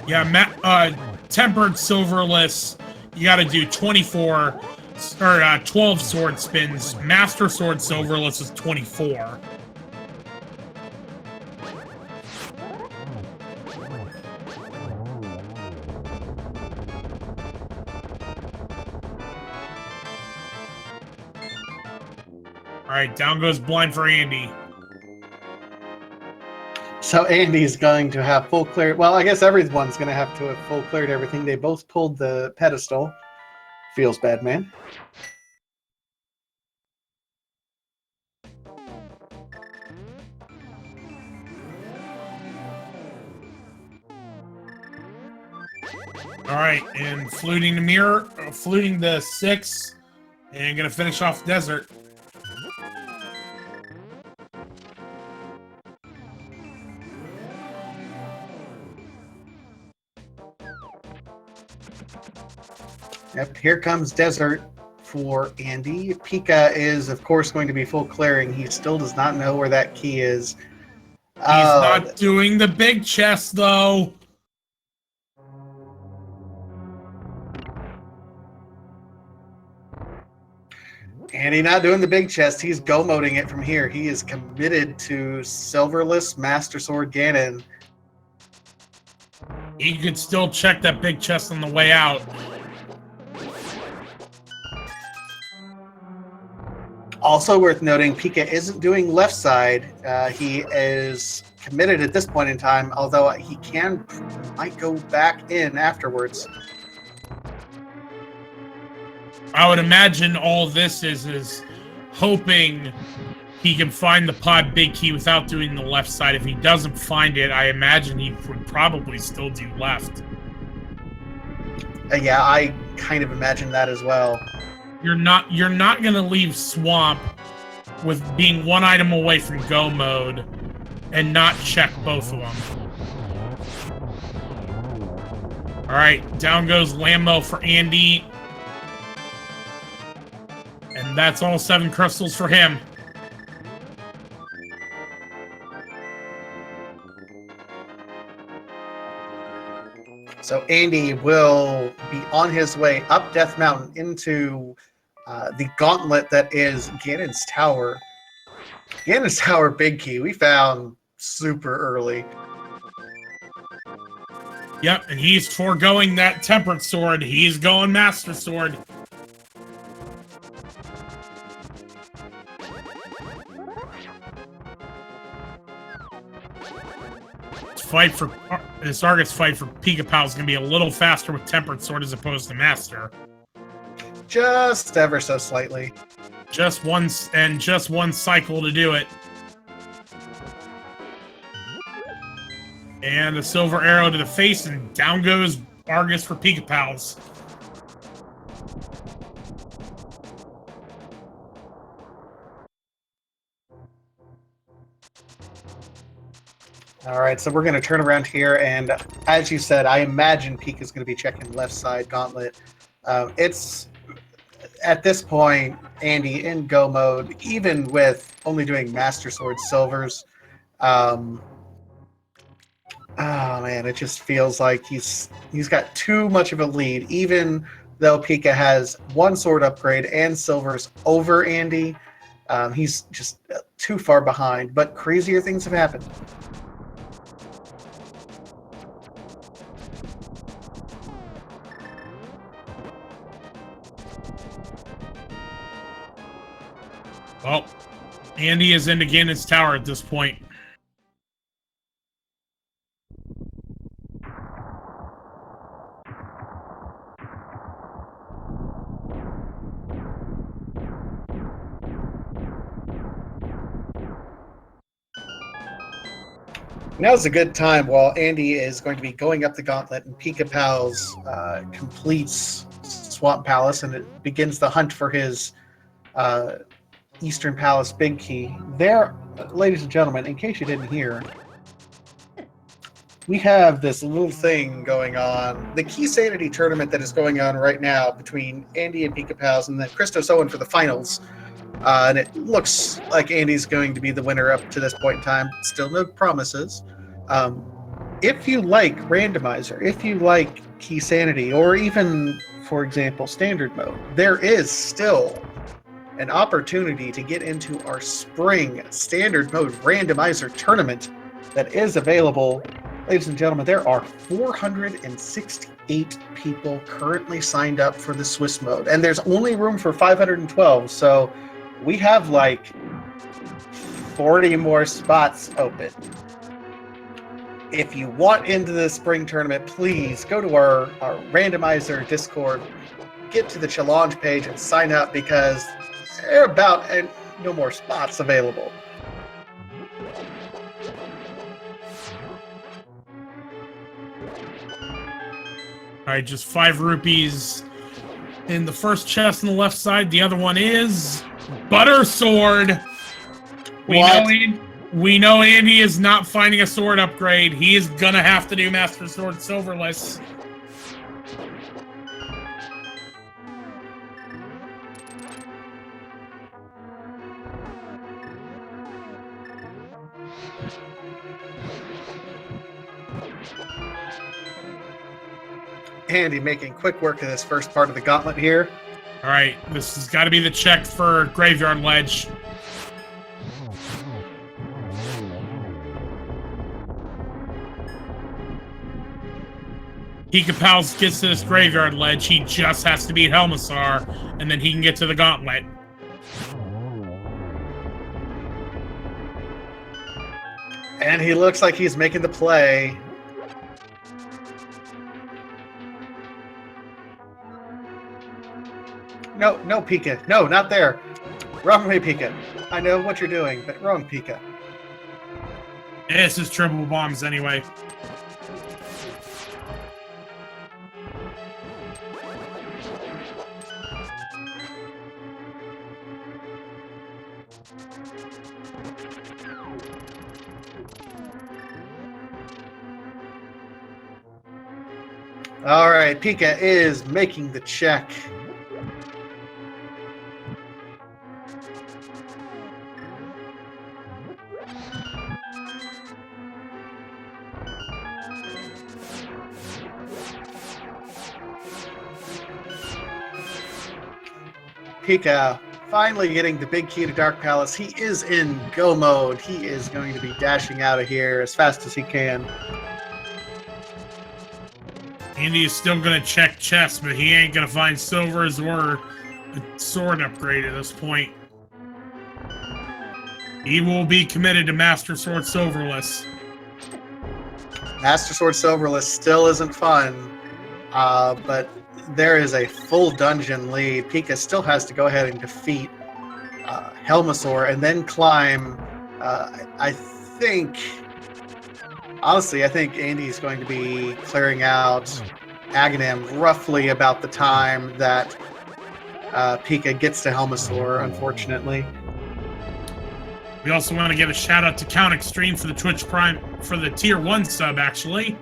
Yeah, tempered Silverless, you got to do 24 or 12 sword spins. Master Sword Silverless is 24. All right, down goes blind for Andy. So Andy's going to have full clear. Well, I guess everyone's going to have to have full cleared everything. They both pulled the pedestal. Feels bad, man. All right, and fluting the mirror, fluting the 6, and gonna finish off desert. Yep, here comes desert for Andy. Pika is, of course, going to be full clearing. He still does not know where that key is. He's not doing the big chest, though. Andy not doing the big chest. He's go-moding it from here. He is committed to Silverless Master Sword Ganon. He could still check that big chest on the way out. Also worth noting, Pika isn't doing left side. He is committed at this point in time, although he might go back in afterwards. I would imagine all this is hoping he can find the pod big key without doing the left side. If he doesn't find it, I imagine he would probably still do left. Yeah, I kind of imagine that as well. You're not gonna leave Swamp with being one item away from go mode and not check both of them. All right, down goes Lambo for Andy. And that's all 7 crystals for him. So Andy will be on his way up Death Mountain into the gauntlet that is Ganon's Tower. Ganon's Tower big key we found super early. Yep, and he's foregoing that tempered sword. He's going Master Sword. This Argus fight for Pikapals is gonna be a little faster with tempered sword as opposed to Master. Just ever so slightly. Just one cycle to do it. And a silver arrow to the face, and down goes Argus for Pikapals. All right, so we're going to turn around here, and as you said, I imagine Pika's going to be checking left side gauntlet. It's, at this point, Andy in go mode, even with only doing Master Sword Silvers. Oh, man, it just feels like he's got too much of a lead, even though Pika has 1 sword upgrade and Silvers over Andy. He's just too far behind, but crazier things have happened. Well, Andy is into Ganon's Tower at this point. Now's a good time while Andy is going to be going up the gauntlet and Pikapals completes Swamp Palace and it begins the hunt for his Eastern Palace Big Key. There, ladies and gentlemen, in case you didn't hear, we have this little thing going on. The Keysanity tournament that is going on right now between Andy and Pikapals and then Christos Owen for the finals. And it looks like Andy's going to be the winner up to this point in time. Still no promises. If you like Randomizer, if you like Keysanity, or even, for example, Standard Mode, there is still an opportunity to get into our spring Standard Mode Randomizer tournament that is available. Ladies and gentlemen, there are 468 people currently signed up for the Swiss mode, and there's only room for 512, so we have like 40 more spots open. If you want into the spring tournament, please go to our Randomizer Discord, get to the challenge page and sign up because there are about no more spots available. All right, just 5 rupees in the first chest on the left side. The other one is Butter Sword. We know Andy is not finding a sword upgrade. He is gonna have to do Master Sword Silverless. Andy making quick work of this first part of the gauntlet here. All right, this has got to be the check for Graveyard Ledge. Pikapals gets to this Graveyard Ledge. He just has to beat Helmasaur, and then he can get to the gauntlet. And he looks like he's making the play. No, Pika. No, not there. Wrong way, Pika. I know what you're doing, but wrong, Pika. This is triple bombs anyway. All right, Pika is making the check. Pika finally getting the big key to Dark Palace. He is in go mode. He is going to be dashing out of here as fast as he can. Andy is still going to check chests, but he ain't going to find silvers or a sword upgrade at this point. He will be committed to Master Sword Silverless. Master Sword Silverless still isn't fun, but there is a full dungeon lead. Pika still has to go ahead and defeat Helmasaur and then climb. Honestly, I think Andy's going to be clearing out Aghanim roughly about the time that Pika gets to Helmasaur, unfortunately. We also want to give a shout out to Count Extreme for the Twitch Prime, for the Tier 1 sub, actually.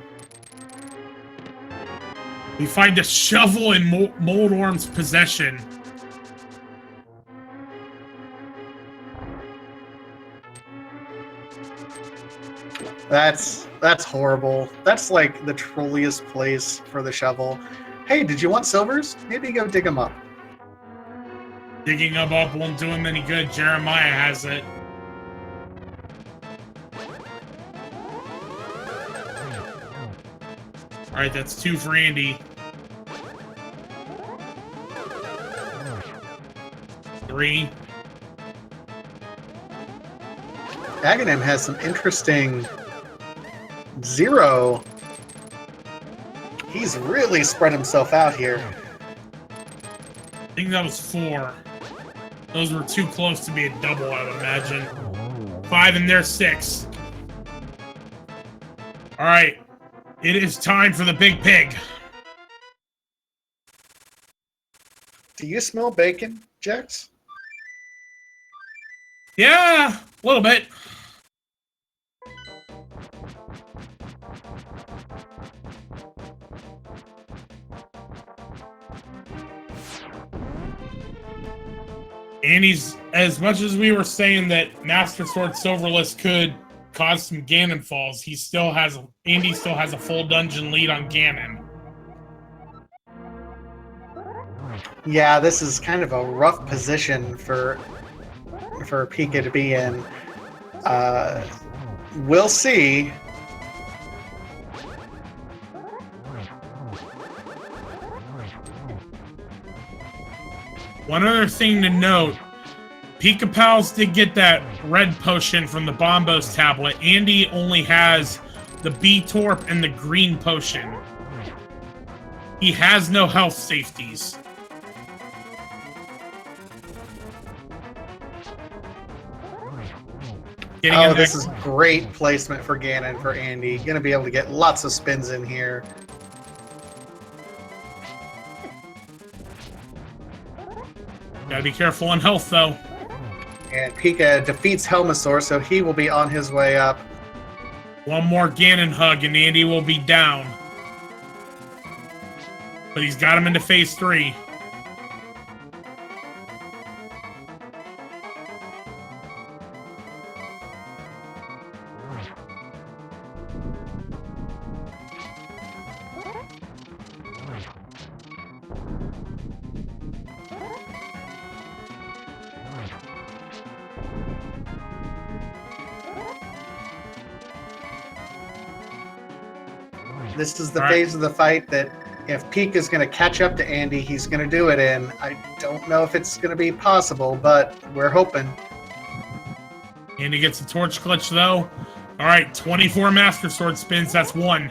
We find a shovel in Moldorm's possession. That's horrible. That's like the trolliest place for the shovel. Hey, did you want silvers? Maybe go dig them up. Digging them up won't do him any good. Jeremiah has it. Alright, that's 2 for Andy. 3. Aghanim has some interesting 0. He's really spread himself out here. I think that was 4. Those were too close to be a double, I would imagine. 5 and there's 6. Alright. It is time for the big pig. Do you smell bacon, Jax? Yeah, a little bit. Andy's, as much as we were saying that Master Sword Silverless could cause some Ganon falls, Andy still has a full dungeon lead on Ganon. Yeah, this is kind of a rough position for Pika to be in. We'll see. One other thing to note, Pikapals did get that red potion from the Bombos tablet. Andy only has the B-Torp and the green potion. He has no health safeties. Oh, this is great placement for Ganon for Andy. Gonna be able to get lots of spins in here. Gotta be careful on health, though. And Pika defeats Helmasaur, so he will be on his way up. One more Ganon hug, and Andy will be down. But he's got him into phase 3. This is the phase of the fight that if Pika is going to catch up to Andy, he's going to do it in. I don't know if it's going to be possible, but we're hoping. Andy gets a torch glitch, though. All right, 24 Master Sword spins. That's 1.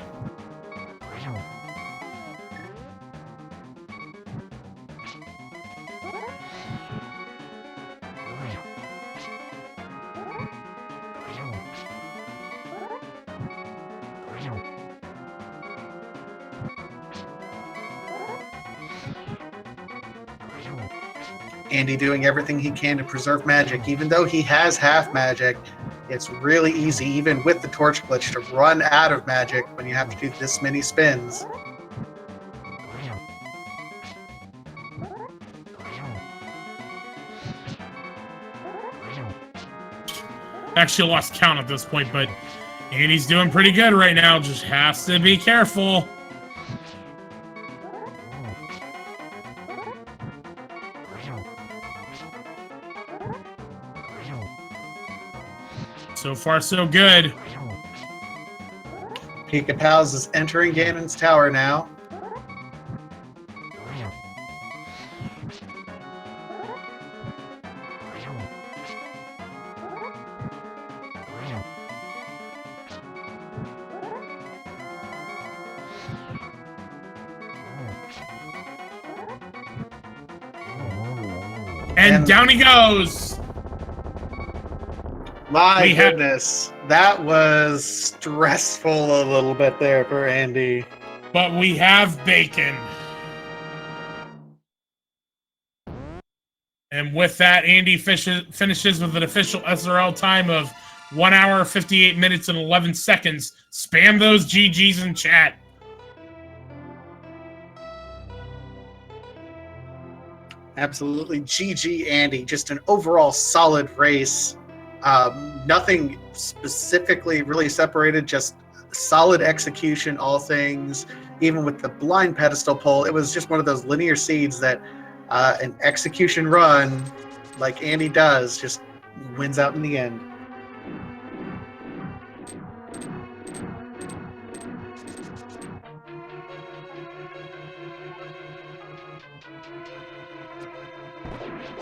Andy doing everything he can to preserve magic. Even though he has half magic, it's really easy, even with the torch glitch, to run out of magic when you have to do this many spins. Actually lost count at this point, but Andy's doing pretty good right now. Just has to be careful. So far, so good. Pikapals is entering Ganon's tower now. And down he goes. My goodness, that was stressful a little bit there for Andy. But we have bacon. And with that, Andy finishes with an official SRL time of 1 hour, 58 minutes, and 11 seconds. Spam those GGs in chat. Absolutely. GG, Andy. Just an overall solid race. Nothing specifically really separated, just solid execution, all things. Even with the blind pedestal pull, it was just one of those linear seeds that an execution run, like Andy does, just wins out in the end.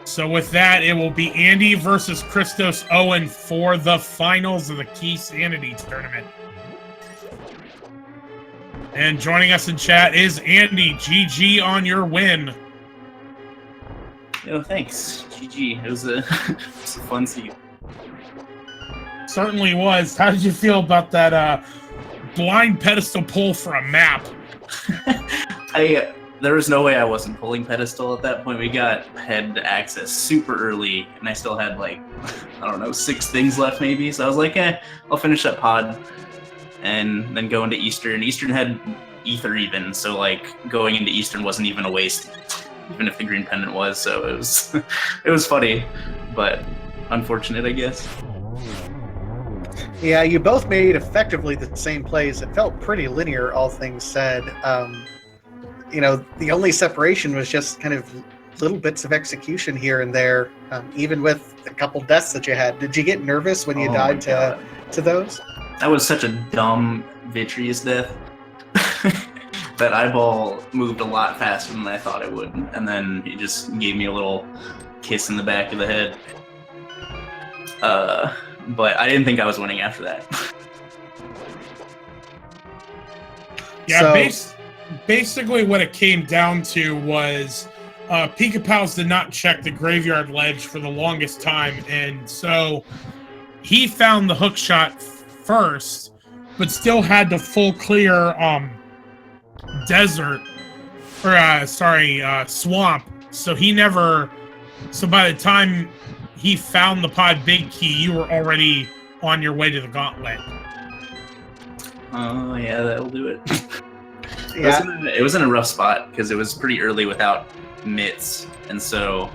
So with that, it will be Andy versus Christos Owen for the finals of the Keysanity tournament. And joining us in chat is Andy. GG on your win. Yo, thanks. GG. It was a fun scene. Certainly was. How did you feel about that blind pedestal pull for a map? there was no way I wasn't pulling pedestal at that point. We got head access super early, and I still had like, I don't know, 6 things left maybe. So I was like, I'll finish that pod, and then go into Eastern. Eastern had ether even, so like going into Eastern wasn't even a waste, even if the green pendant was. So it was, it was funny, but unfortunate, I guess. Yeah, you both made effectively the same plays. It felt pretty linear, all things said. You know, the only separation was just kind of little bits of execution here and there, even with a couple deaths that you had. Did you get nervous when you died to those? That was such a dumb vitreous death. That eyeball moved a lot faster than I thought it would, and then he just gave me a little kiss in the back of the head. But I didn't think I was winning after that. Yeah, basically what it came down to was Pikapals did not check the graveyard ledge for the longest time, and so he found the hook shot first, but still had the full clear desert, or swamp. So he never. So by the time he found the pod big key, you were already on your way to the gauntlet. Oh yeah, that'll do it. Yeah. It was in a rough spot because it was pretty early without mitts, and so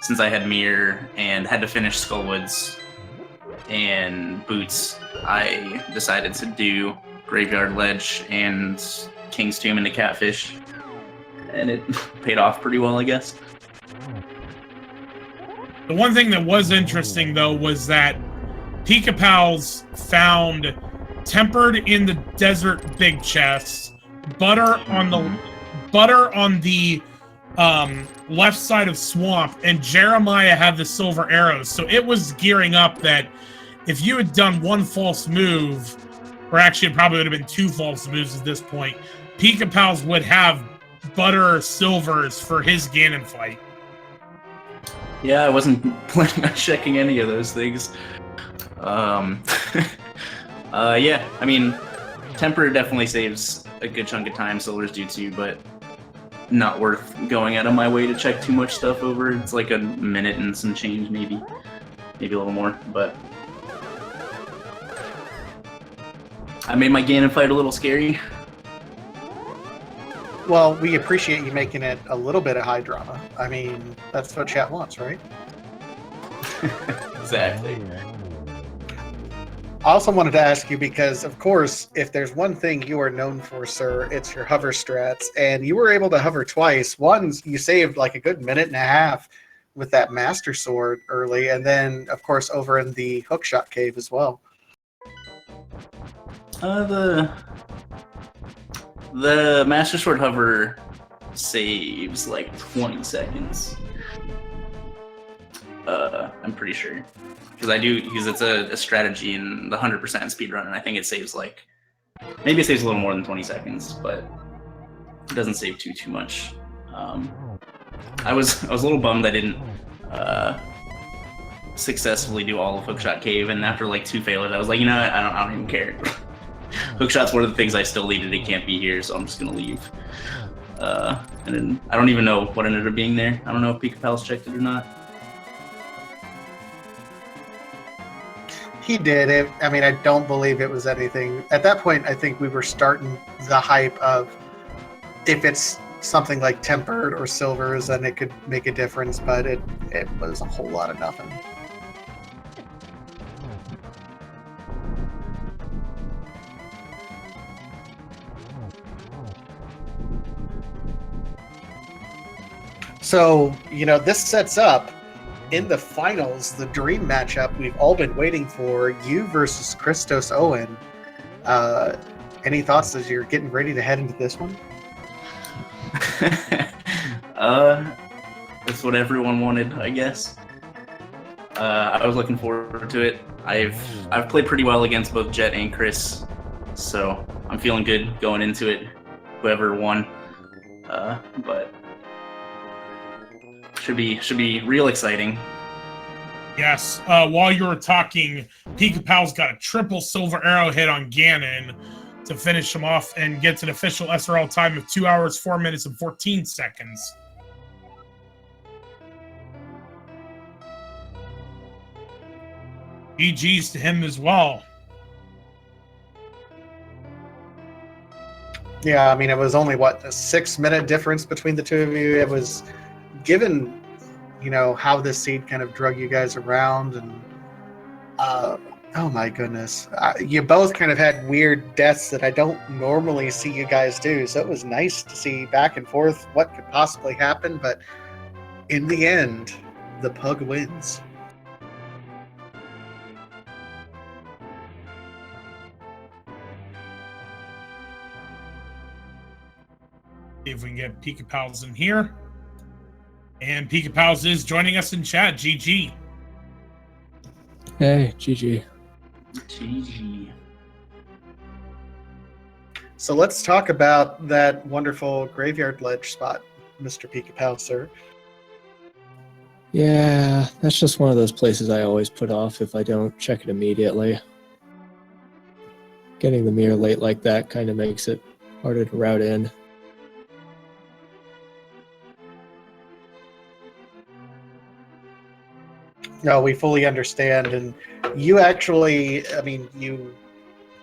since I had mirror and had to finish Skullwoods and boots, I decided to do graveyard ledge and King's Tomb into catfish, and it paid off pretty well, I guess. The one thing that was interesting though was that Pikapals found tempered in the desert big chest, butter on the left side of swamp, and Jeremiah had the silver arrows. So it was gearing up that if you had done one false move, or actually it probably would have been 2 false moves at this point, Pikapals would have butter silvers for his Ganon fight. Yeah, I wasn't planning on checking any of those things. Yeah, I mean, temper definitely saves a good chunk of time, silvers do too, but not worth going out of my way to check too much stuff over. It's like a minute and some change, maybe a little more, but I made my Ganon fight a little scary. Well, we appreciate you making it a little bit of high drama. I mean, that's what chat wants, right? Exactly. I also wanted to ask you because, of course, if there's one thing you are known for, sir, it's your hover strats. And you were able to hover twice. Once, you saved like a good minute and a half with that Master Sword early. And then, of course, over in the Hookshot Cave as well. The Master Sword hover saves like 20 seconds. I'm pretty sure. Because it's a strategy in the 100% speedrun, and I think it saves like, maybe it saves a little more than 20 seconds, but it doesn't save too much. I was a little bummed I didn't successfully do all of Hookshot Cave, and after like 2 failures, I was like, you know what, I don't even care. Hookshot's one of the things I still leave, it can't be here, so I'm just gonna leave. And then I don't even know what ended up being there. I don't know if Pikapals checked it or not. He did it. I mean, I don't believe it was anything. At that point, I think we were starting the hype of if it's something like tempered or silvers, then it could make a difference, but it was a whole lot of nothing. So, you know, this sets up in the finals, the dream matchup we've all been waiting for, you versus Christos Owen. Any thoughts as you're getting ready to head into this one? That's what everyone wanted, I guess. I was looking forward to it. I've played pretty well against both Jet and Chris, so I'm feeling good going into it, whoever won. But should be real exciting. Yes. While you were talking, Pikapals got a triple silver arrow hit on Ganon, to finish him off and gets an official SRL time of 2 hours, 4 minutes, and 14 seconds. GG's to him as well. Yeah, I mean, it was only, what, a 6-minute difference between the two of you? It was, given, you know, how this seed kind of drug you guys around, and, oh my goodness. You both kind of had weird deaths that I don't normally see you guys do, so it was nice to see back and forth what could possibly happen, but in the end, the pug wins. See if we can get Pikapals in here. And Pikapals is joining us in chat. GG. Hey, GG. GG. So let's talk about that wonderful graveyard ledge spot, Mr. Pikapal, sir. Yeah, that's just one of those places I always put off if I don't check it immediately. Getting the mirror late like that kind of makes it harder to route in. No, we fully understand. And you actually, I mean, you,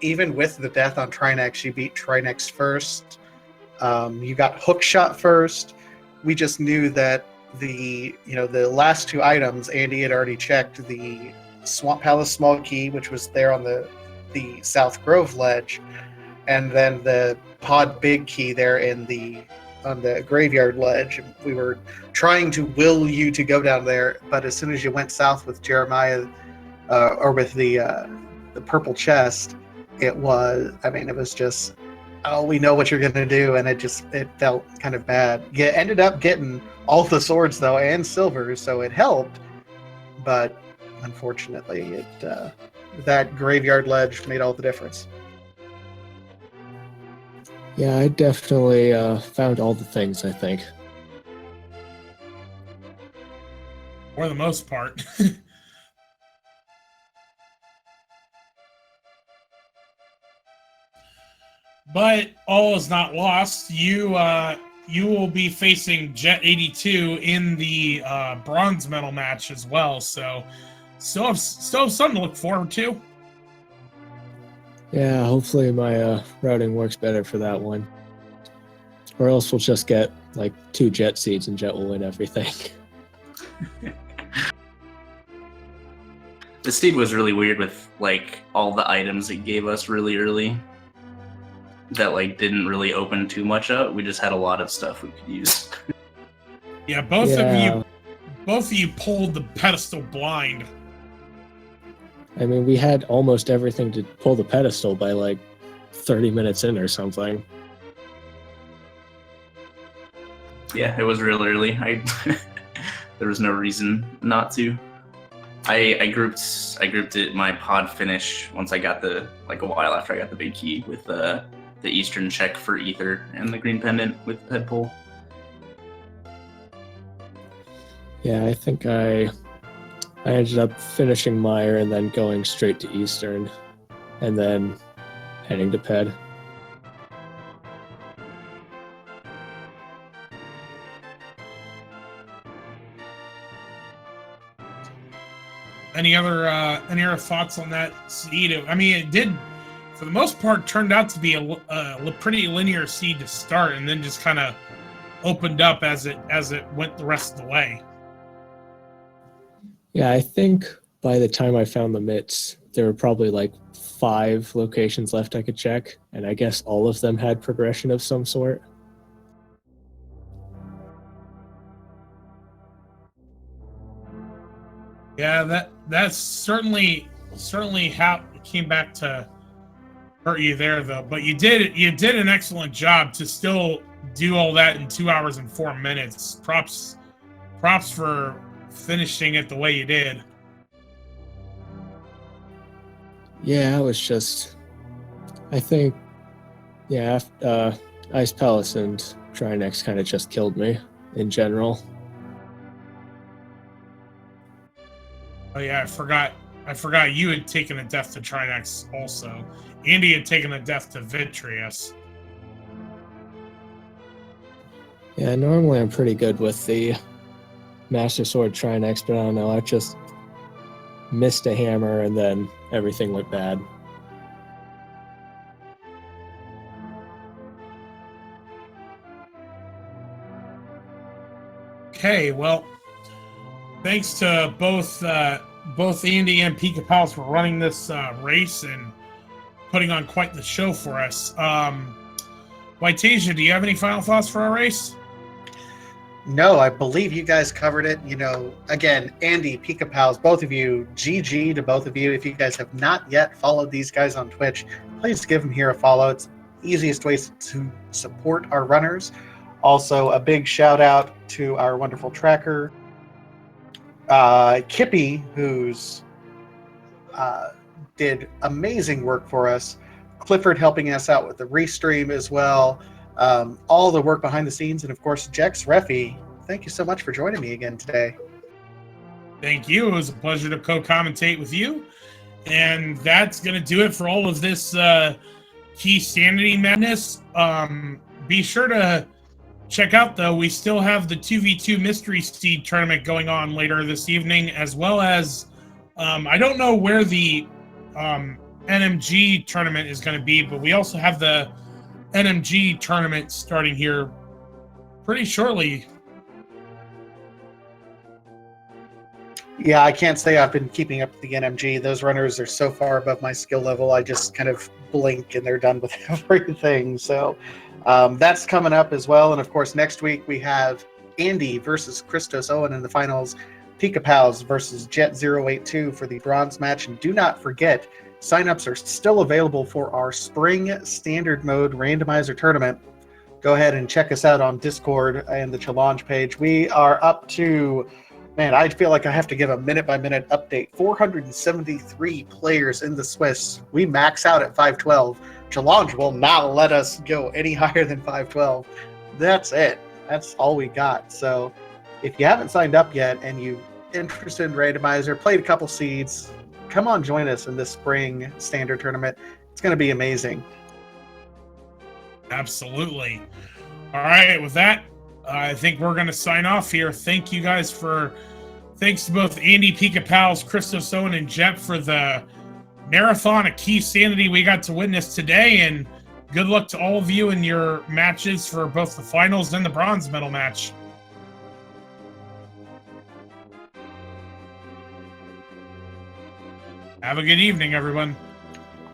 even with the death on Trinex, you beat Trinex first. You got hook shot first. We just knew that the last two items, Andy had already checked the Swamp Palace small key, which was there on the South Grove ledge, and then the pod big key there on the graveyard ledge. We were trying to will you to go down there, but as soon as you went south with Jeremiah, or with the purple chest, it was just, oh, we know what you're going to do, and it felt kind of bad. You ended up getting all the swords, though, and silver, so it helped, but unfortunately, that graveyard ledge made all the difference. Yeah, I definitely found all the things, I think. For the most part. But all is not lost. You will be facing Jet 82 in the bronze medal match as well. So still have something to look forward to. Yeah, hopefully my routing works better for that one. Or else we'll just get like 2 Jet seeds and Jet will win everything. The seed was really weird with like all the items it gave us really early. That like didn't really open too much up. We just had a lot of stuff we could use. Yeah, both of you pulled the pedestal blind. I mean, we had almost everything to pull the pedestal by like 30 minutes in or something. Yeah, it was real early. There was no reason not to. I grouped it my pod finish once I got a while after I got the big key with the Eastern check for Ether and the green pendant with head pull. Yeah, I think I ended up finishing Meyer and then going straight to Eastern and then heading to Ped. Any other thoughts on that seed? I mean, it did, for the most part, turned out to be a pretty linear seed to start, and then just kind of opened up as it went the rest of the way. Yeah, I think by the time I found the mitts, there were probably like 5 locations left I could check, and I guess all of them had progression of some sort. Yeah, that's certainly how it came back to hurt you there, though. But you did an excellent job to still do all that in 2 hours and 4 minutes. Props for finishing it the way you did. Yeah, it was just, I think, yeah, Ice Palace and Trinex kind of just killed me in general. Oh yeah, I forgot I forgot you had taken a death to Trinex also. Andy had taken a death to Vitreous. Yeah, normally I'm pretty good with the Master Sword Trinex, but I don't know, I just missed a hammer and then everything went bad. Okay, well, thanks to both Andy and Pikapals for running this race and putting on quite the show for us. Whitasia, do you have any final thoughts for our race? No, I believe you guys covered it. You know, again, Andy, Pikapals, both of you, GG to both of you. If you guys have not yet followed these guys on Twitch, please give them here a follow. It's the easiest way to support our runners. Also, a big shout out to our wonderful tracker, Kippy, who's did amazing work for us. Clifford helping us out with the restream as well. All the work behind the scenes, and of course, Jex Reffi. Thank you so much for joining me again today. Thank you. It was a pleasure to co-commentate with you. And that's going to do it for all of this Keysanity madness. Be sure to check out, though, we still have the 2v2 Mystery Seed tournament going on later this evening, as well as I don't know where the NMG tournament is going to be, but we also have the NMG tournament starting here pretty shortly. Yeah, I can't say I've been keeping up with the NMG. Those runners are so far above my skill level, I just kind of blink and they're done with everything. So that's coming up as well. And of course, next week we have Andy versus Christos Owen in the finals, Pikapals versus Jet082 for the bronze match. And do not forget, signups are still available for our spring standard mode randomizer tournament. Go ahead and check us out on Discord and the challenge page. We are up to, man, I feel like I have to give a minute-by-minute update. 473 players in the Swiss. We max out at 512. Challenge will not let us go any higher than 512. That's it. That's all we got. So if you haven't signed up yet and you're interested in randomizer, played a couple seeds, come on, join us in this spring standard tournament. It's going to be amazing. Absolutely. All right, with that, I think we're going to sign off here. Thanks to both Andy, Pikapals, Christos Owen, and Jet for the marathon of Keysanity we got to witness today, and good luck to all of you in your matches for both the finals and the bronze medal match. Have a good evening, everyone.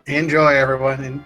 Enjoy, everyone. And